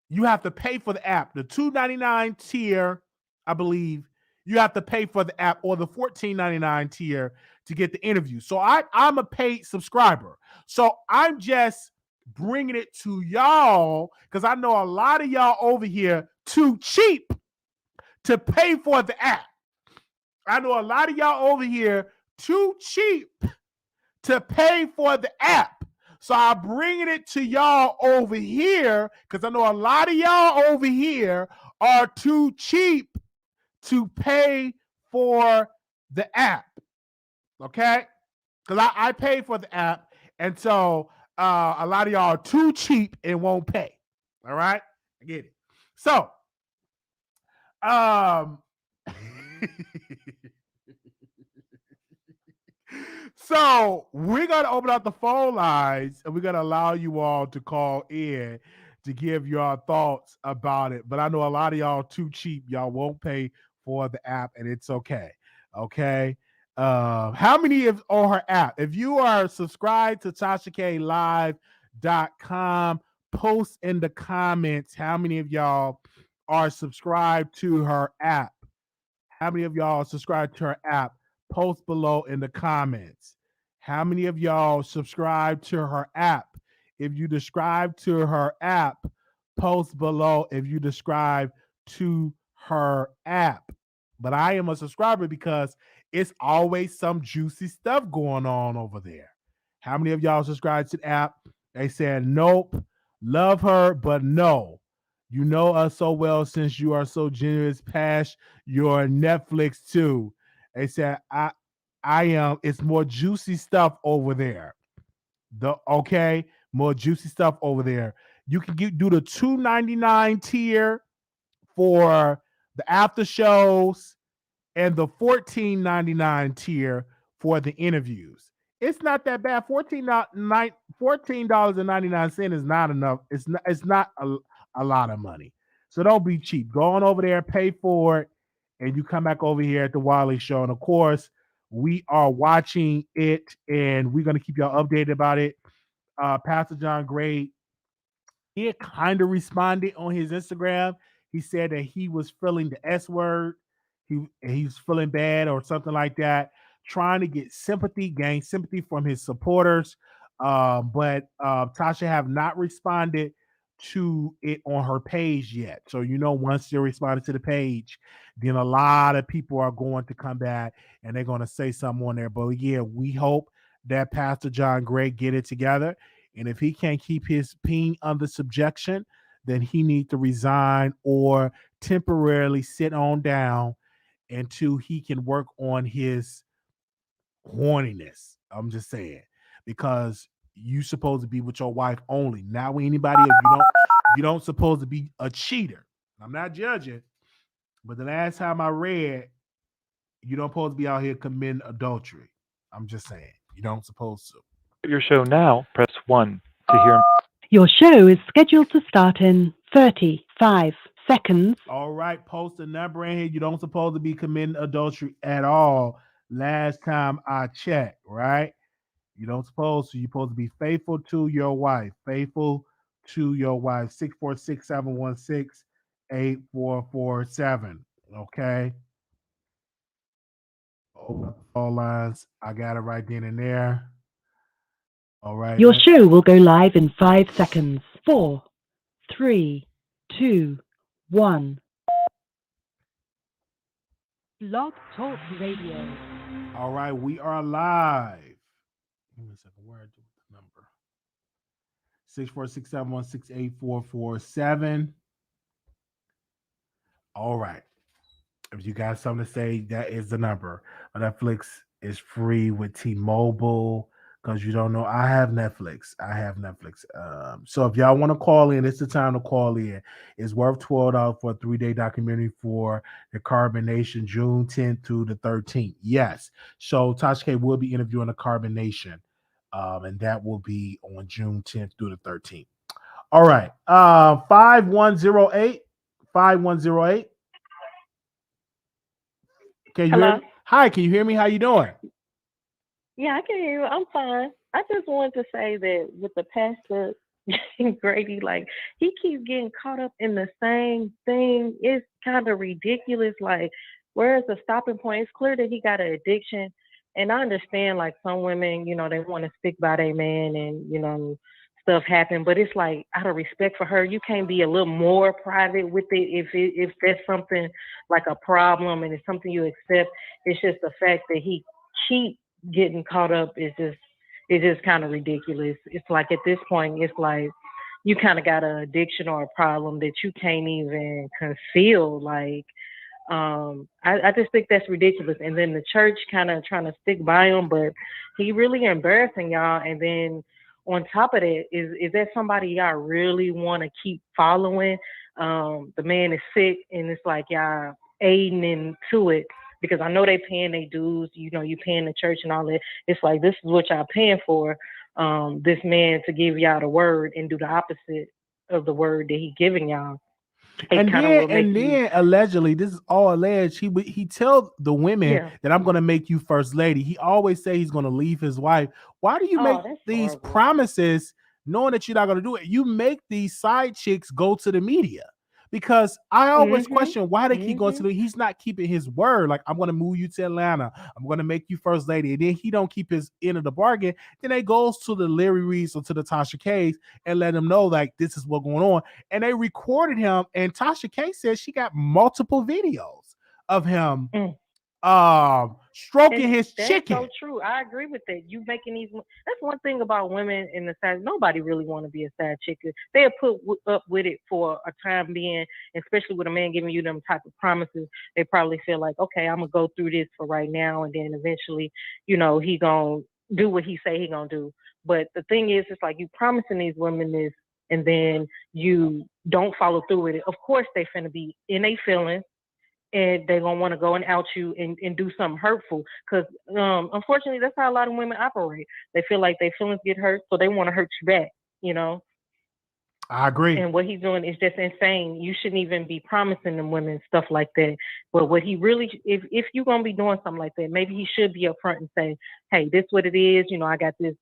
You have to pay for the app. The $2.99 tier, I believe, you have to pay for the app, or the $14.99 tier to get the interview. So I'm a paid subscriber. So I'm just bringing it to y'all because I know a lot of y'all over here too cheap to pay for the app. I know a lot of y'all over here too cheap to pay for the app. So I'm bringing it to y'all over here because I know a lot of y'all over here are too cheap to pay for the app. Okay? Because I pay for the app. And so a lot of y'all are too cheap and won't pay. All right? I get it. So, so we're going to open up the phone lines and we're going to allow you all to call in to give your thoughts about it. But I know a lot of y'all too cheap. Y'all won't pay for the app, and it's okay. Okay. How many of on her app? If you are subscribed to TashaKLive.com, post in the comments how many of y'all are subscribed to her app. How many of y'all subscribe to her app? Post below in the comments. How many of y'all subscribe to her app? If you subscribe to her app, post below if you subscribe to her app. But I am a subscriber because it's always some juicy stuff going on over there. How many of y'all subscribe to the app? They said, nope, love her, but no. You know us so well since you are so generous past your Netflix too. They said, I am, it's more juicy stuff over there. More juicy stuff over there. You can do the $2.99 tier for the after shows and the $14.99 tier for the interviews. It's not that bad. $14.99 is not enough. It's not a lot of money. So don't be cheap. Go on over there, pay for it, and you come back over here at the Wiley Show. And of course, we are watching it, and we're going to keep y'all updated about it. Pastor John Gray, he had kind of responded on his Instagram. He said that he was feeling the S word. He's feeling bad or something like that, trying to get sympathy, gain sympathy from his supporters. But Tasha have not responded to it on her page yet. So once they responded to the page, then a lot of people are going to come back and they're going to say something on there. But yeah, we hope that Pastor John Gray get it together. And if he can't keep his ping under subjection, then he need to resign or temporarily sit on down until he can work on his horniness. I'm just saying, because you supposed to be with your wife only. Not with anybody else. You don't supposed to be a cheater. I'm not judging, but the last time I read, you don't supposed to be out here committing adultery. I'm just saying, you don't supposed to.
Your show now. Press 1 to hear.
Your show is scheduled to start in 35 seconds.
All right, post a number in here. You don't supposed to be committing adultery at all. Last time I checked, right? You don't supposed to. You're supposed to be faithful to your wife. Faithful to your wife. 646-716-8447. Okay. Open up the phone lines. I got it right then and there. All right.
Your show will go live in 5 seconds. 4, 3, 2, 1. Blog Talk Radio.
All right, we are live. Give me a second. Where I do the number? 646-716-8447. All right. If you got something to say, that is the number. Netflix is free with T-Mobile. Because you don't know, I have Netflix. So if y'all want to call in, it's the time to call in. It's worth $12 for a 3-day documentary for the Carbon Nation, June 10th through the 13th. Yes. So Tasha K will be interviewing the Carbon Nation, and that will be on June 10th through the 13th. All right. 5108. 5108. Can you hear me? Hi, can you hear me? How you doing?
Yeah, I can hear you. I'm fine. I just wanted to say that with the pastor Grady, like he keeps getting caught up in the same thing. It's kind of ridiculous. Like, where's the stopping point? It's clear that he got an addiction, and I understand like some women, they want to stick by their man, and stuff happen. But it's like out of respect for her, you can't be a little more private with it if that's something like a problem and it's something you accept. It's just the fact that he keeps getting caught up is just kind of ridiculous. It's like at this point, it's like you kind of got an addiction or a problem that you can't even conceal. Like, I just think that's ridiculous. And then the church kind of trying to stick by him, but he really embarrassing y'all. And then on top of that, is that somebody y'all really want to keep following? The man is sick, and it's like y'all aiding into it. Because I know they paying their dues, you paying the church and all that. It's like, this is what y'all paying for, this man to give y'all the word and do the opposite of the word that he giving y'all.
And then allegedly, this is all alleged. He tell the women that I'm going to make you first lady. He always say he's going to leave his wife. Why do you make these promises knowing that you're not going to do it? You make these side chicks go to the media. Because I always question why they keep going to he's not keeping his word. Like, I'm going to move you to Atlanta. I'm going to make you first lady. And then he don't keep his end of the bargain. Then they goes to the Larry Reids or to the Tasha K's and let them know, like, this is what's going on. And they recorded him. And Tasha K says she got multiple videos of him stroking his chicken.
That's so true. I agree with that. You making these. That's one thing about women in the side. Nobody really want to be a side chick. They'll put up with it for a time being, especially with a man giving you them type of promises. They probably feel like, okay, I'm gonna go through this for right now, and then eventually, he gonna do what he say he gonna do. But the thing is, it's like you promising these women this, and then you don't follow through with it. Of course, they finna be in their feelings. And they're going to want to go and out you and do something hurtful. Because, unfortunately, that's how a lot of women operate. They feel like their feelings get hurt, so they want to hurt you back,
I agree.
And what he's doing is just insane. You shouldn't even be promising them women stuff like that. But what he really, if you're going to be doing something like that, maybe he should be upfront and say, hey, this is what it is. I got this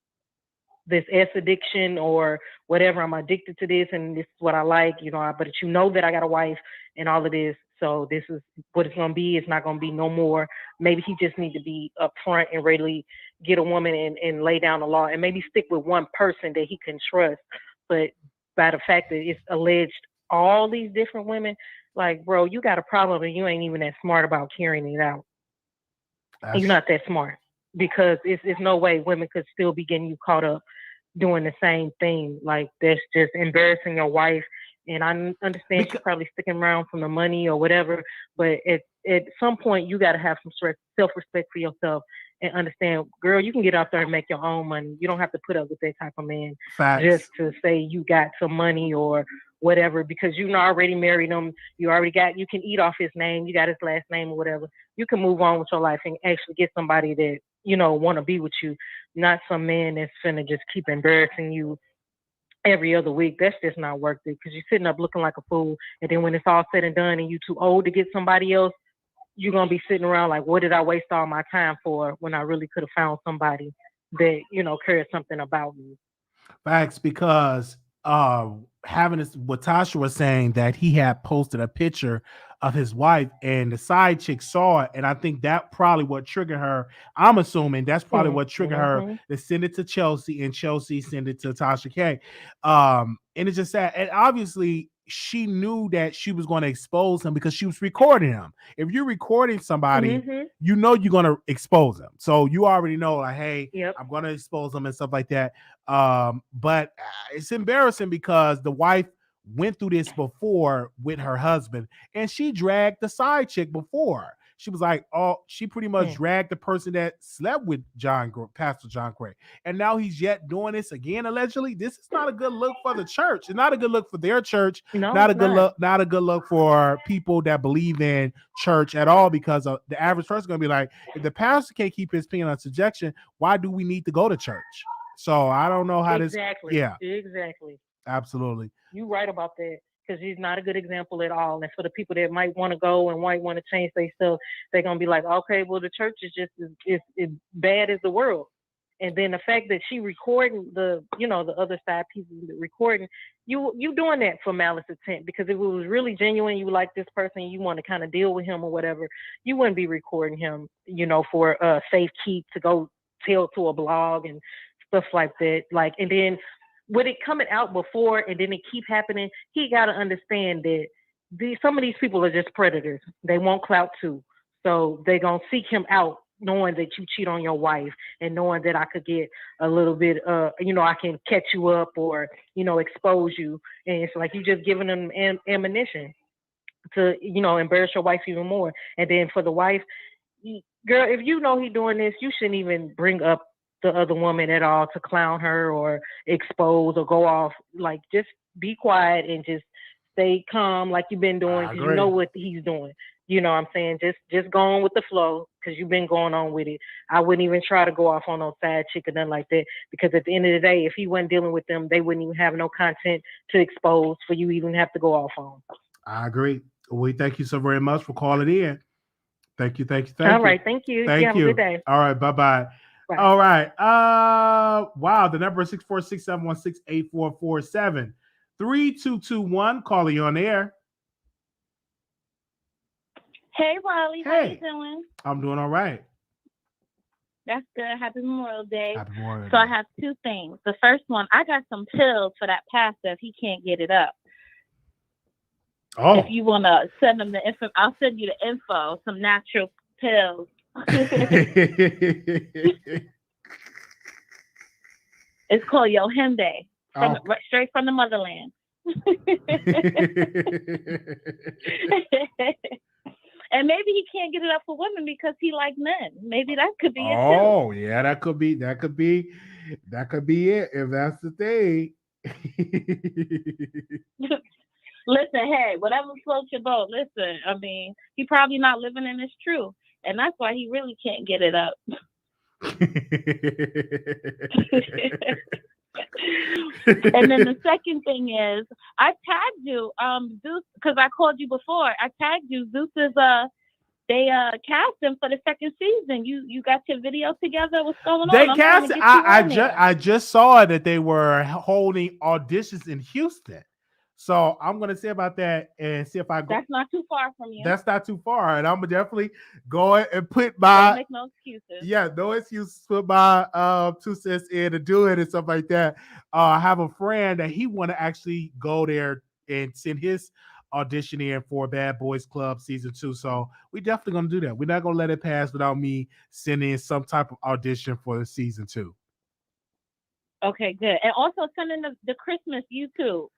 S addiction or whatever. I'm addicted to this, and this is what I like, but that I got a wife and all of this. So this is what it's going to be. It's not going to be no more. Maybe he just need to be upfront and really, get a woman and lay down the law and maybe stick with one person that he can trust. But by the fact that it's alleged all these different women, like, bro, you got a problem and you ain't even that smart about carrying it out. You're not that smart, because it's no way women could still be getting you caught up doing the same thing. Like, that's just embarrassing your wife. And I understand she's probably sticking around from the money or whatever, but at some point you got to have some self-respect for yourself and understand, girl, you can get out there and make your own money. You don't have to put up with that type of man just to say you got some money or whatever, because you already married him. You can eat off his name. You got his last name or whatever. You can move on with your life and actually get somebody that, want to be with you, not some man that's finna just keep embarrassing you every other week. That's just not worth it, because you're sitting up looking like a fool. And then when it's all said and done and you're too old to get somebody else, you're going to be sitting around like, what did I waste all my time for when I really could have found somebody that, cared something about me.
Facts, because having this, what Tasha was saying, that he had posted a picture of his wife and the side chick saw it, and I think that probably what triggered her. I'm assuming that's probably what triggered her to send it to Chelsea, and Chelsea send it to Tasha K. And it's just sad. And obviously she knew that she was going to expose him because she was recording him. If you're recording somebody, you're going to expose them. So you already know, like, hey, I'm going to expose them and stuff like that. But it's embarrassing because the wife went through this before with her husband, and she dragged the side chick before. She was like, she pretty much dragged the person that slept with Pastor John Gray. And now he's yet doing this again, allegedly. This is not a good look for the church. It's not a good look for their church. Not a good look for people that believe in church at all, because the average person is going to be like, if the pastor can't keep his opinion on subjection, why do we need to go to church? So I don't know how
exactly. Exactly.
Absolutely.
You're right about that, because he's not a good example at all. And for the people that might want to go and might want to change their stuff, they're going to be like, okay, well, the church is just as bad as the world. And then the fact that she recording the other side pieces of the recording, you doing that for malice intent, because if it was really genuine, you like this person, you want to kind of deal with him or whatever, you wouldn't be recording him, for a safe keep to go tell to a blog and stuff like that. Like, and then with it coming out before and then it keep happening, he got to understand that some of these people are just predators. They want clout too. So they're going to seek him out, knowing that you cheat on your wife and knowing that I could get a little bit, I can catch you up or, expose you. And it's like you just giving them ammunition to, embarrass your wife even more. And then for the wife, girl, if you know he doing this, you shouldn't even bring up the other woman at all to clown her or expose or go off. Like, just be quiet and just stay calm like you've been doing, because you know what he's doing. You know what I'm saying? Just go on with the flow, because you've been going on with it. I wouldn't even try to go off on no side chick or nothing like that, because at the end of the day, if he wasn't dealing with them, they wouldn't even have no content to expose for you even have to go off on.
I agree. We thank you so very much for calling in. Thank you.
All right, thank you.
Thank you.
Have a good day.
All right, bye-bye. Right. All right. Wow. The number is 646-716-8447. 3221. Calling you on the air.
Hey, Wiley. How you doing?
I'm doing all right.
That's good. Happy Memorial Day.
Happy Memorial Day.
So I have two things. The first one, I got some pills for that pastor if he can't get it up.
Oh.
If you want to send them the info, I'll send you the info, some natural pills. It's called Yohimbe, straight from the motherland. And maybe he can't get it up for women because he like men. Maybe that could be it too.
Oh, yeah, that could be it if that's the thing.
Listen, hey, whatever floats your boat. Listen, I mean, he probably not living in his truth. And that's why he really can't get it up. And then the second thing is, I tagged you, Zeus, because I called you before. I tagged you. Zeus is they cast him for the second season. You got your video together. What's going on?
They cast. I just saw that they were holding auditions in Houston. So I'm gonna say about that and see if I go.
That's not too far from you.
That's not too far, and I'm gonna definitely go and put
Don't
my
make no excuses.
no excuse. Put my 2 cents in to do it and stuff like that. I have a friend that he want to actually go there and send his audition in for Bad Boys Club season 2. So we definitely gonna do that. We're not gonna let it pass without me sending in some type of audition for the season 2.
Okay, good. And also send in the Christmas YouTube.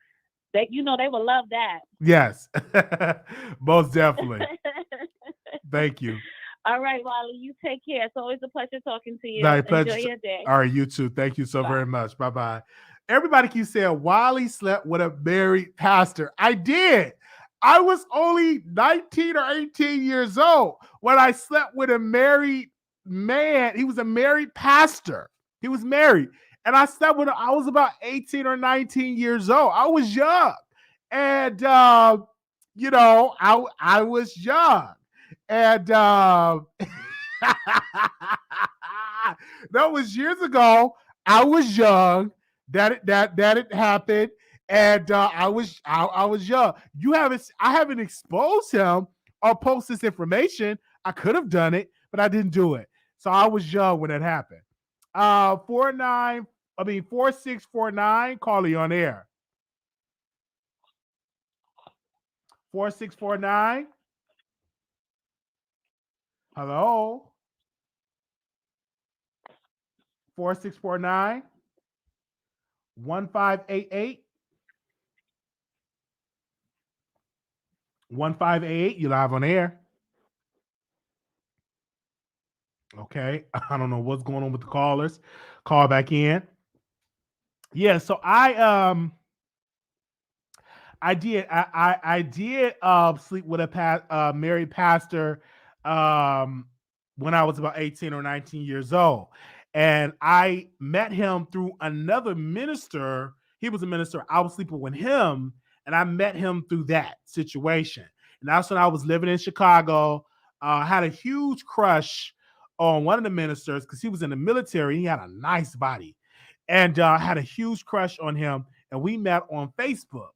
They will love that.
Yes, most definitely. Thank you.
All right, Wiley, you take care. It's always a pleasure talking to you.
No, pleasure.
Enjoy your day.
All right, you too. Thank you so
Bye.
very much. Bye-bye. Everybody keeps saying Wiley slept with a married pastor. I did. I was only 19 or 18 years old when I slept with a married man. He was a married pastor. He was married. And I slept with him. I was about 18 or 19 years old. I was young. And, I was young. And that was years ago. I was young. That it happened. And I was young. I haven't exposed him or posted this information. I could have done it, but I didn't do it. So I was young when it happened. 4649, call you on air. 4649. Hello. 4649 1588 1588. You live on air. Okay. I don't know what's going on with the callers. Call back in. Yeah, so I did sleep with a married pastor when I was about 18 or 19 years old. And I met him through another minister. He was a minister. I was sleeping with him, and I met him through that situation. And that's when I was living in Chicago. I had a huge crush on one of the ministers because he was in the military. He had a nice body. And I had a huge crush on him. And we met on Facebook.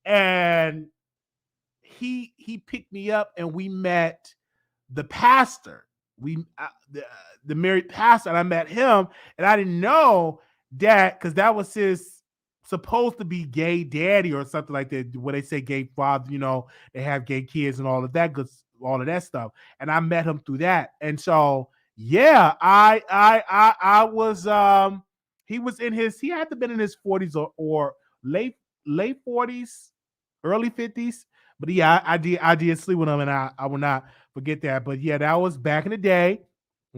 And he picked me up, and we met the pastor. The married pastor, and I met him, and I didn't know that because that was his supposed to be gay daddy or something like that. When they say gay father, they have gay kids and all of that stuff. And I met him through that, and so yeah, I was he was in his, he had to have been in his 40s or late 40s, early 50s. But yeah, I did sleep with him, and I will not forget that. But yeah, that was back in the day.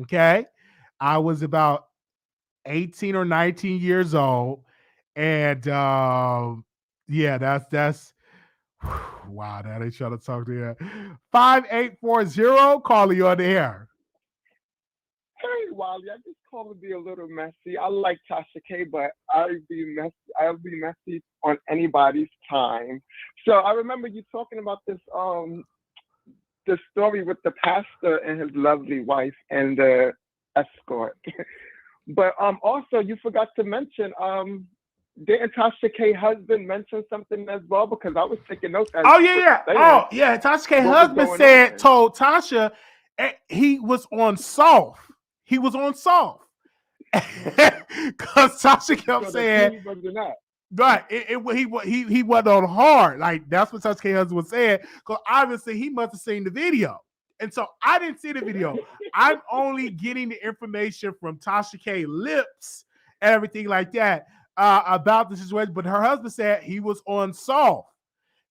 Okay. I was about 18 or 19 years old. And yeah, that's wow, that ain't trying to talk to you. 5840, call you on the air.
Hey, Wiley, I just called to be a little messy. I like Tasha K, but I'll be messy on anybody's time. So I remember you talking about this story with the pastor and his lovely wife and the escort. But also you forgot to mention didn't Tasha K husband mention something as well? Because I was taking notes.
Tasha K husband told Tasha he was on soft. He was on soft. Because Tasha kept saying, right, he wasn't on hard. Like, that's what Tasha K husband was saying. Because obviously he must have seen the video. And so I didn't see the video. I'm only getting the information from Tasha K lips and everything like that about the situation. But her husband said he was on soft.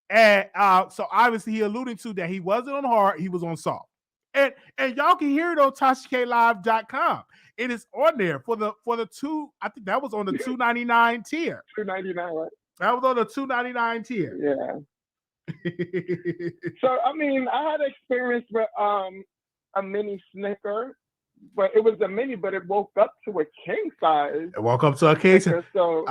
And so obviously he alluded to that he wasn't on hard, he was on soft. And y'all can hear it on TashaKLive.com. It is on there for the two. I think that was on the $2.99 tier.
$2.99, right?
That was on the $2.99 tier.
Yeah. So I mean, I had experience with a mini Snicker, but it was a mini, but it woke up to a king size.
It woke up to a king size.
So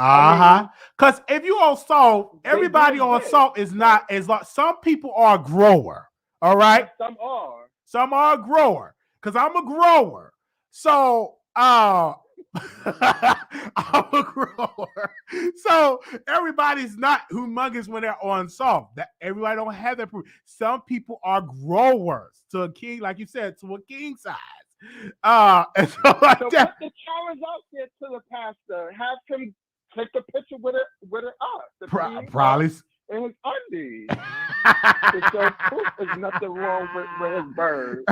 because if you on salt, everybody on salt is not as like some people are a grower. All right.
Some are
a grower. Because I'm a grower. So I'm a grower. So everybody's not humongous when they're on soft. That everybody don't have that proof. Some people are growers to a king, like you said, to a king size. And so like
So
that.
put the cameras out there to the pastor. Have him take a picture with it up. The
Probably.
in his undies. To show proof there's nothing wrong with his bird.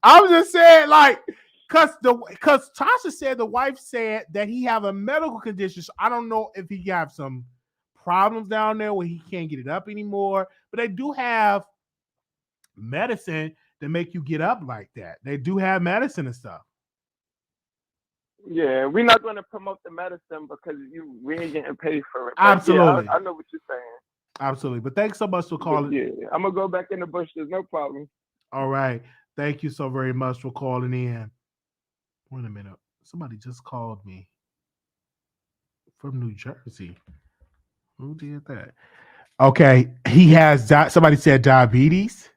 I'm just saying, like, cause Tasha said the wife said that he have a medical condition. So I don't know if he have some problems down there where he can't get it up anymore. But they do have medicine to make you get up like that. They do have medicine and stuff.
Yeah, we're not going to promote the medicine because we ain't getting paid for it. But
Absolutely.
Yeah, I know what you're saying.
Absolutely. But thanks so much for calling.
Yeah, I'm going to go back in the bush. There's no problem.
All right. Thank you so very much for calling in. Wait a minute. Somebody just called me from New Jersey. Who did that? Okay. He has, somebody said diabetes.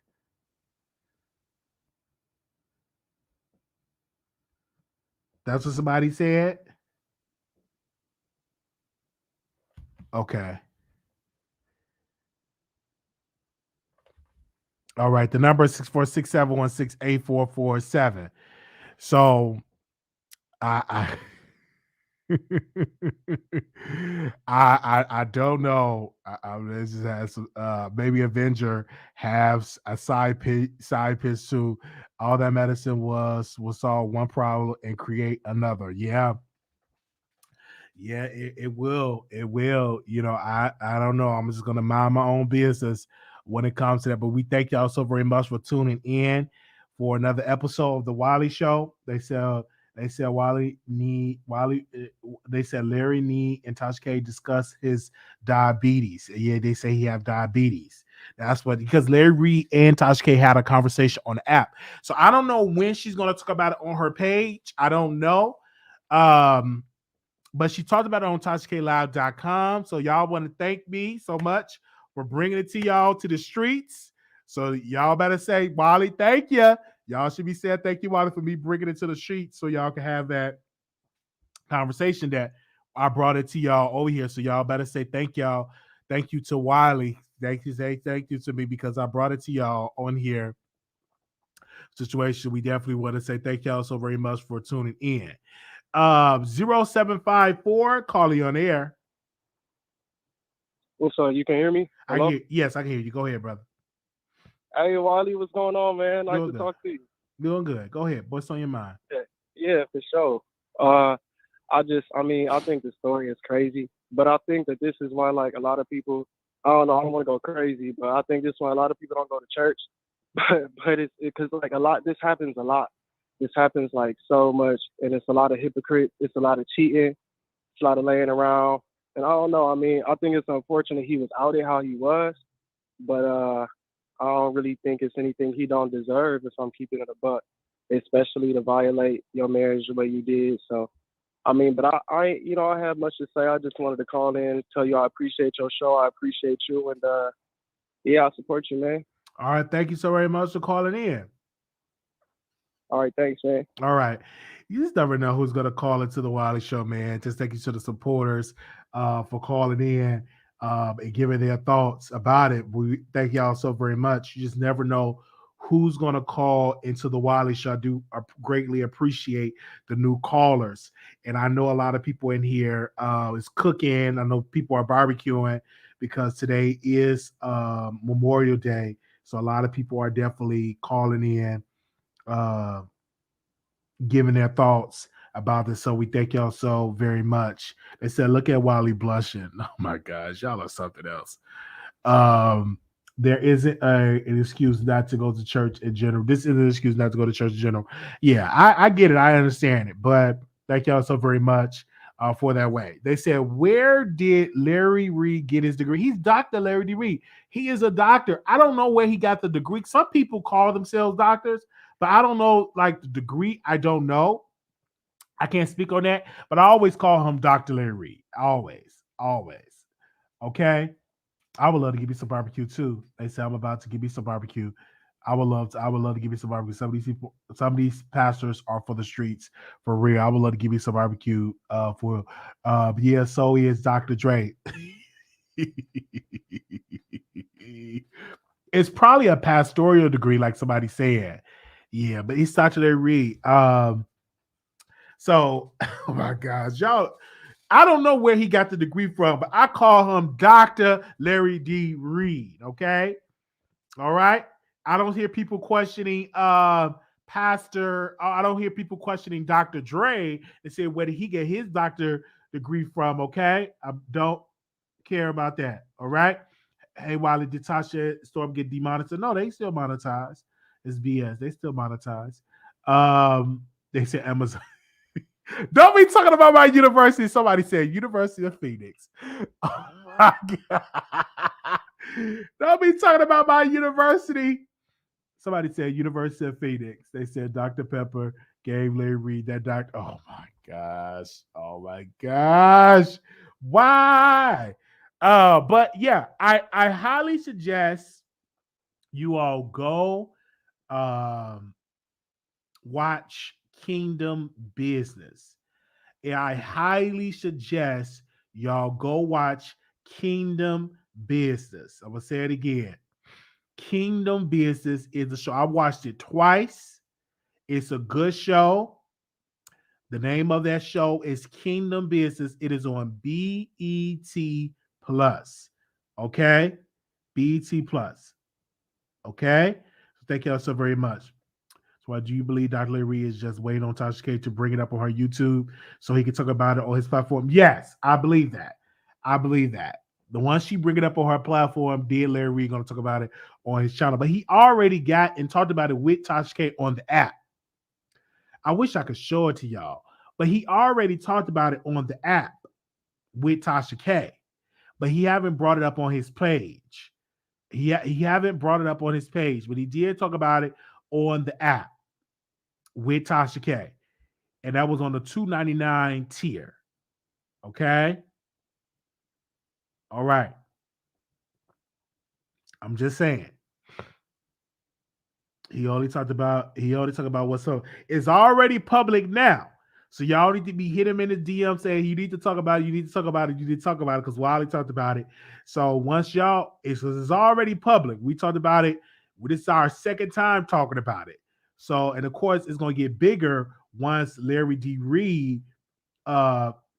That's what somebody said? Okay. All right. The number is 646-716-8447. So I I don't know. This just has maybe Avenger has a side piece too. All that medicine was solve one problem and create another. Yeah. Yeah, it will. It will. You know, I don't know. I'm just gonna mind my own business when it comes to that. But we thank y'all so very much for tuning in for another episode of the Wiley Show. They said they said Larry Need and Tasha K discuss his diabetes. Yeah, they say he have diabetes. That's what, because Larry Reid and Tasha K had a conversation on the app. So I don't know when she's gonna talk about it on her page. I don't know. But she talked about it on TashaKLive.com. So y'all want to thank me so much for bringing it to y'all to the streets. So y'all better say, Wiley, thank you. Y'all should be saying thank you, Wiley, for me bringing it to the streets so y'all can have that conversation that I brought it to y'all over here. So y'all better say thank y'all. Thank you to Wiley. Thank you to me because I brought it to y'all on here. Situation. We definitely want to say thank y'all so very much for tuning in. 0754, call you on air.
What's up? You can hear me? Hello?
Yes, I can hear you. Go ahead, brother.
Hey, Wiley, what's going on, man? Nice to talk to you.
Doing good. Go ahead. What's on your mind?
Yeah, for sure. I think the story is crazy, but I think that this is why, like, a lot of people, I don't know, I don't want to go crazy, but I think this is why a lot of people don't go to church. But it's because, like, this happens a lot. This happens, like, so much, and it's a lot of hypocrite. It's a lot of cheating. It's a lot of laying around. And I don't know. I mean, I think it's unfortunate he was outed how he was, but I don't really think it's anything he don't deserve if I'm keeping it a buck, especially to violate your marriage the way you did. So, I mean, but I have much to say. I just wanted to call in and tell you I appreciate your show. I appreciate you, and yeah, I support you, man.
All right. Thank you so very much for calling in.
All right, thanks, man.
All right. You just never know who's going to call into the Wiley Show, man. Just thank you to the supporters for calling in and giving their thoughts about it. We thank y'all so very much. You just never know who's going to call into the Wiley Show. I do greatly appreciate the new callers. And I know a lot of people in here is cooking. I know people are barbecuing because today is Memorial Day. So a lot of people are definitely calling in, giving their thoughts about this. So we thank y'all so very much. They said, look at Wiley blushing. Oh my gosh, y'all are something else. There isn't an excuse not to go to church in general. This is an excuse not to go to church in general. Yeah, I get it. I understand it. But thank y'all so very much for that way. They said, where did Larry Reid get his degree? He's Dr. Larry D. Reid. He is a doctor. I don't know where he got the degree. Some people call themselves doctors, but I don't know, like, the degree. I don't know. I can't speak on that, but I always call him Dr. Larry Reid. Always. Okay? I would love to give you some barbecue too. They say I'm about to give you some barbecue. I would love to give you some barbecue. Some of these pastors are for the streets for real. I would love to give you some barbecue. For yeah, so is Dr. Dre. It's probably a pastoral degree, like somebody said. Yeah, but he's Tasha K Reid. So oh my gosh, y'all. I don't know where he got the degree from, but I call him Dr. Larry D. Reid. Okay. All right. I don't hear people questioning Pastor. I don't hear people questioning Dr. Dre and say where did he get his doctor degree from. Okay. I don't care about that. All right. Hey, Wiley, did Tasha Storm get demonetized? No, they still monetize. It's BS. They still monetize. They said Amazon. Don't be talking about my university. Somebody said University of Phoenix. Oh my God. Don't be talking about my university. Somebody said University of Phoenix. They said Dr. Pepper gave Larry Reid that doctor. Oh my gosh. Oh my gosh. Why? But yeah, I highly suggest you all go watch Kingdom Business. And I highly suggest y'all go watch Kingdom Business. I'm gonna say it again. Kingdom Business is a show. I watched it twice. It's a good show. The name of that show is Kingdom Business. It is on BET Plus. Okay? BET Plus. Okay? Thank y'all so very much. Why do you believe Dr. Larry is just waiting on Tasha K to bring it up on her YouTube so he can talk about it on his platform? Yes, I believe that. I believe that. The one she bring it up on her platform, did Larry Reid going to talk about it on his channel. But he already got and talked about it with Tasha K on the app. I wish I could show it to y'all. But he already talked about it on the app with Tasha K. But he haven't brought it up on his page. He haven't brought it up on his page, but he did talk about it on the app with Tasha K. And that was on the $2.99 tier. Okay. All right. I'm just saying. He already talked about what's up. It's already public now. So y'all need to be hit him in the DM saying you need to talk about it, you need to talk about it, you need to talk about it, because Wiley talked about it. So once y'all, it's already public. We talked about it. This is our second time talking about it. So, and of course, it's going to get bigger once Larry D. Reid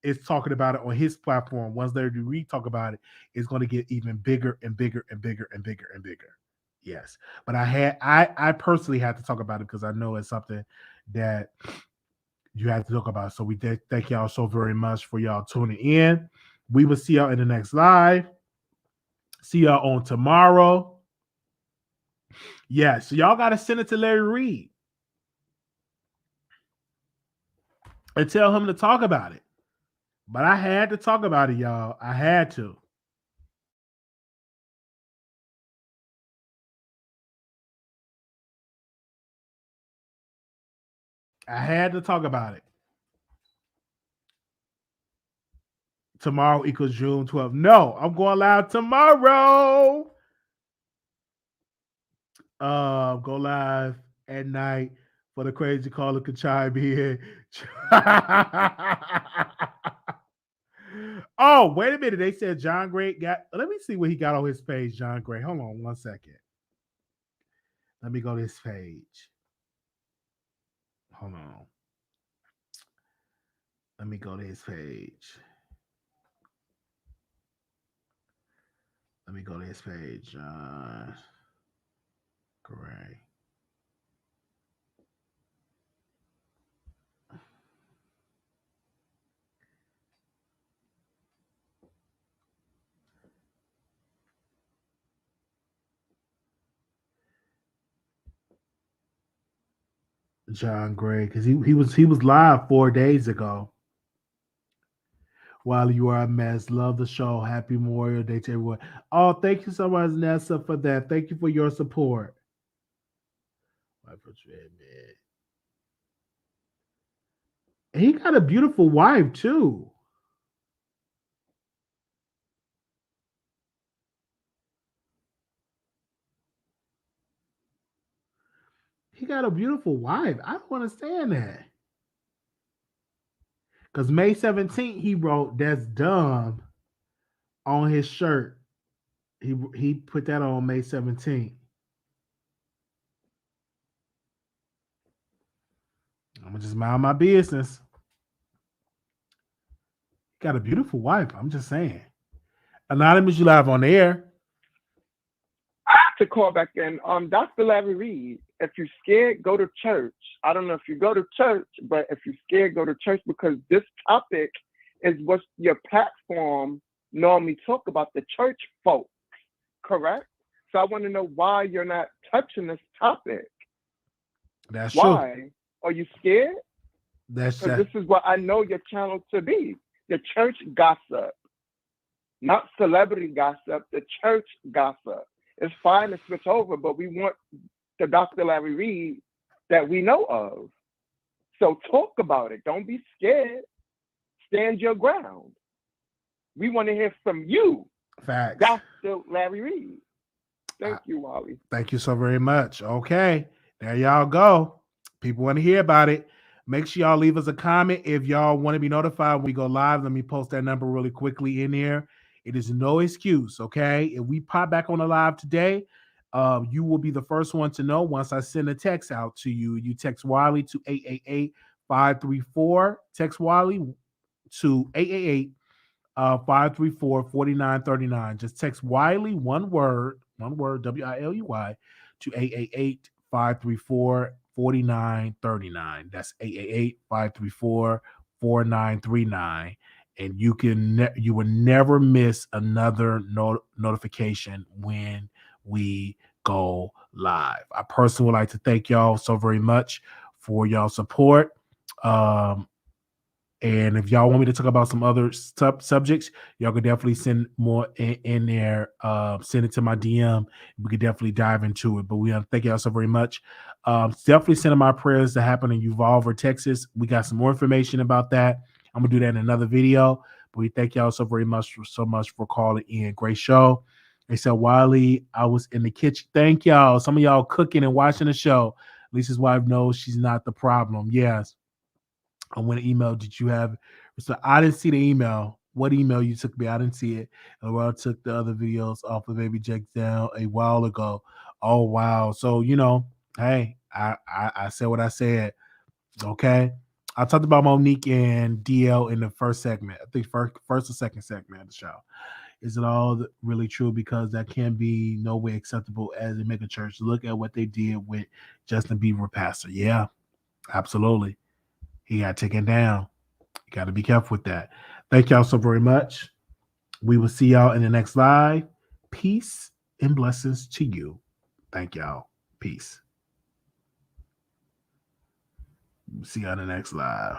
is talking about it on his platform. Once Larry D. Reid talk about it, it's going to get even bigger and bigger and bigger and bigger and bigger. Yes. But I personally had to talk about it because I know it's something that you have to talk about. So we thank y'all so very much for y'all tuning in. We will see y'all in the next live. See y'all on tomorrow. Yeah, so y'all got to send it to Larry Reid and tell him to talk about it. But I had to talk about it, y'all. I had to. I had to talk about it. Tomorrow equals June 12th. No, I'm going live tomorrow. Go live at night for the crazy caller could chime in. Oh, wait a minute. They said John Gray got. Let me see what he got on his page, John Gray. Hold on 1 second. Let me go to his page. Hold on. Let me go to his page. Let me go to his page, John Gray. John Gray, because he was live 4 days ago. While you are a mess, love the show. Happy Memorial Day to everyone. Oh, thank you so much, Nessa, for that. Thank you for your support. He got a beautiful wife too. He got a beautiful wife. I don't understand that. Because May 17th, he wrote "That's dumb" on his shirt. He put that on May 17th. I'm gonna just mind my business. Got a beautiful wife. I'm just saying. Anonymous, you live on the air.
To call back in, Dr. Larry Reid, if you're scared, go to church. I don't know if you go to church, but if you're scared, go to church, because this topic is what your platform normally talk about, the church folks, correct? So I want to know why you're not touching this topic.
That's true.
Why? Are you scared?
That's
Because this is what I know your channel to be, the church gossip. Not celebrity gossip, the church gossip. It's fine to switch over, but we want the Dr. Larry Reid that we know of. So talk about it. Don't be scared. Stand your ground. We want to hear from you,
facts.
Dr. Larry Reid. Thank you, Wally.
Thank you so very much. Okay, there y'all go. People want to hear about it. Make sure y'all leave us a comment if y'all want to be notified when we go live. Let me post that number really quickly in here. It is no excuse, okay? If we pop back on the live today, you will be the first one to know once I send a text out to you. You text Wiley to 888-534. Text Wiley to 888-534-4939. Just text Wiley, one word, WILEY, to 888-534-4939. That's 888-534-4939. And you will never miss another notification when we go live. I personally would like to thank y'all so very much for y'all support. And if y'all want me to talk about some other subjects, y'all could definitely send more in there. Send it to my DM. We could definitely dive into it. But we want to thank y'all so very much. Definitely sending my prayers to happen in Uvalde, Texas. We got some more information about that. I'm gonna do that in another video. But we thank y'all so very much for calling in. Great show. They said, Wiley, I was in the kitchen. Thank y'all. Some of y'all cooking and watching the show. Lisa's wife knows she's not the problem. Yes. I went an email. Did you have? So I didn't see the email. What email you took me? I didn't see it. And I took the other videos off of Baby Jake down a while ago. Oh wow. So hey, I said what I said. Okay. I talked about Monique and DL in the first segment. I think first or second segment of the show. Is it all really true? Because that can be no way acceptable as a mega church. Look at what they did with Justin Bieber pastor. Yeah, absolutely. He got taken down. You got to be careful with that. Thank y'all so very much. We will see y'all in the next live. Peace and blessings to you. Thank y'all. Peace. See y'all in the next live.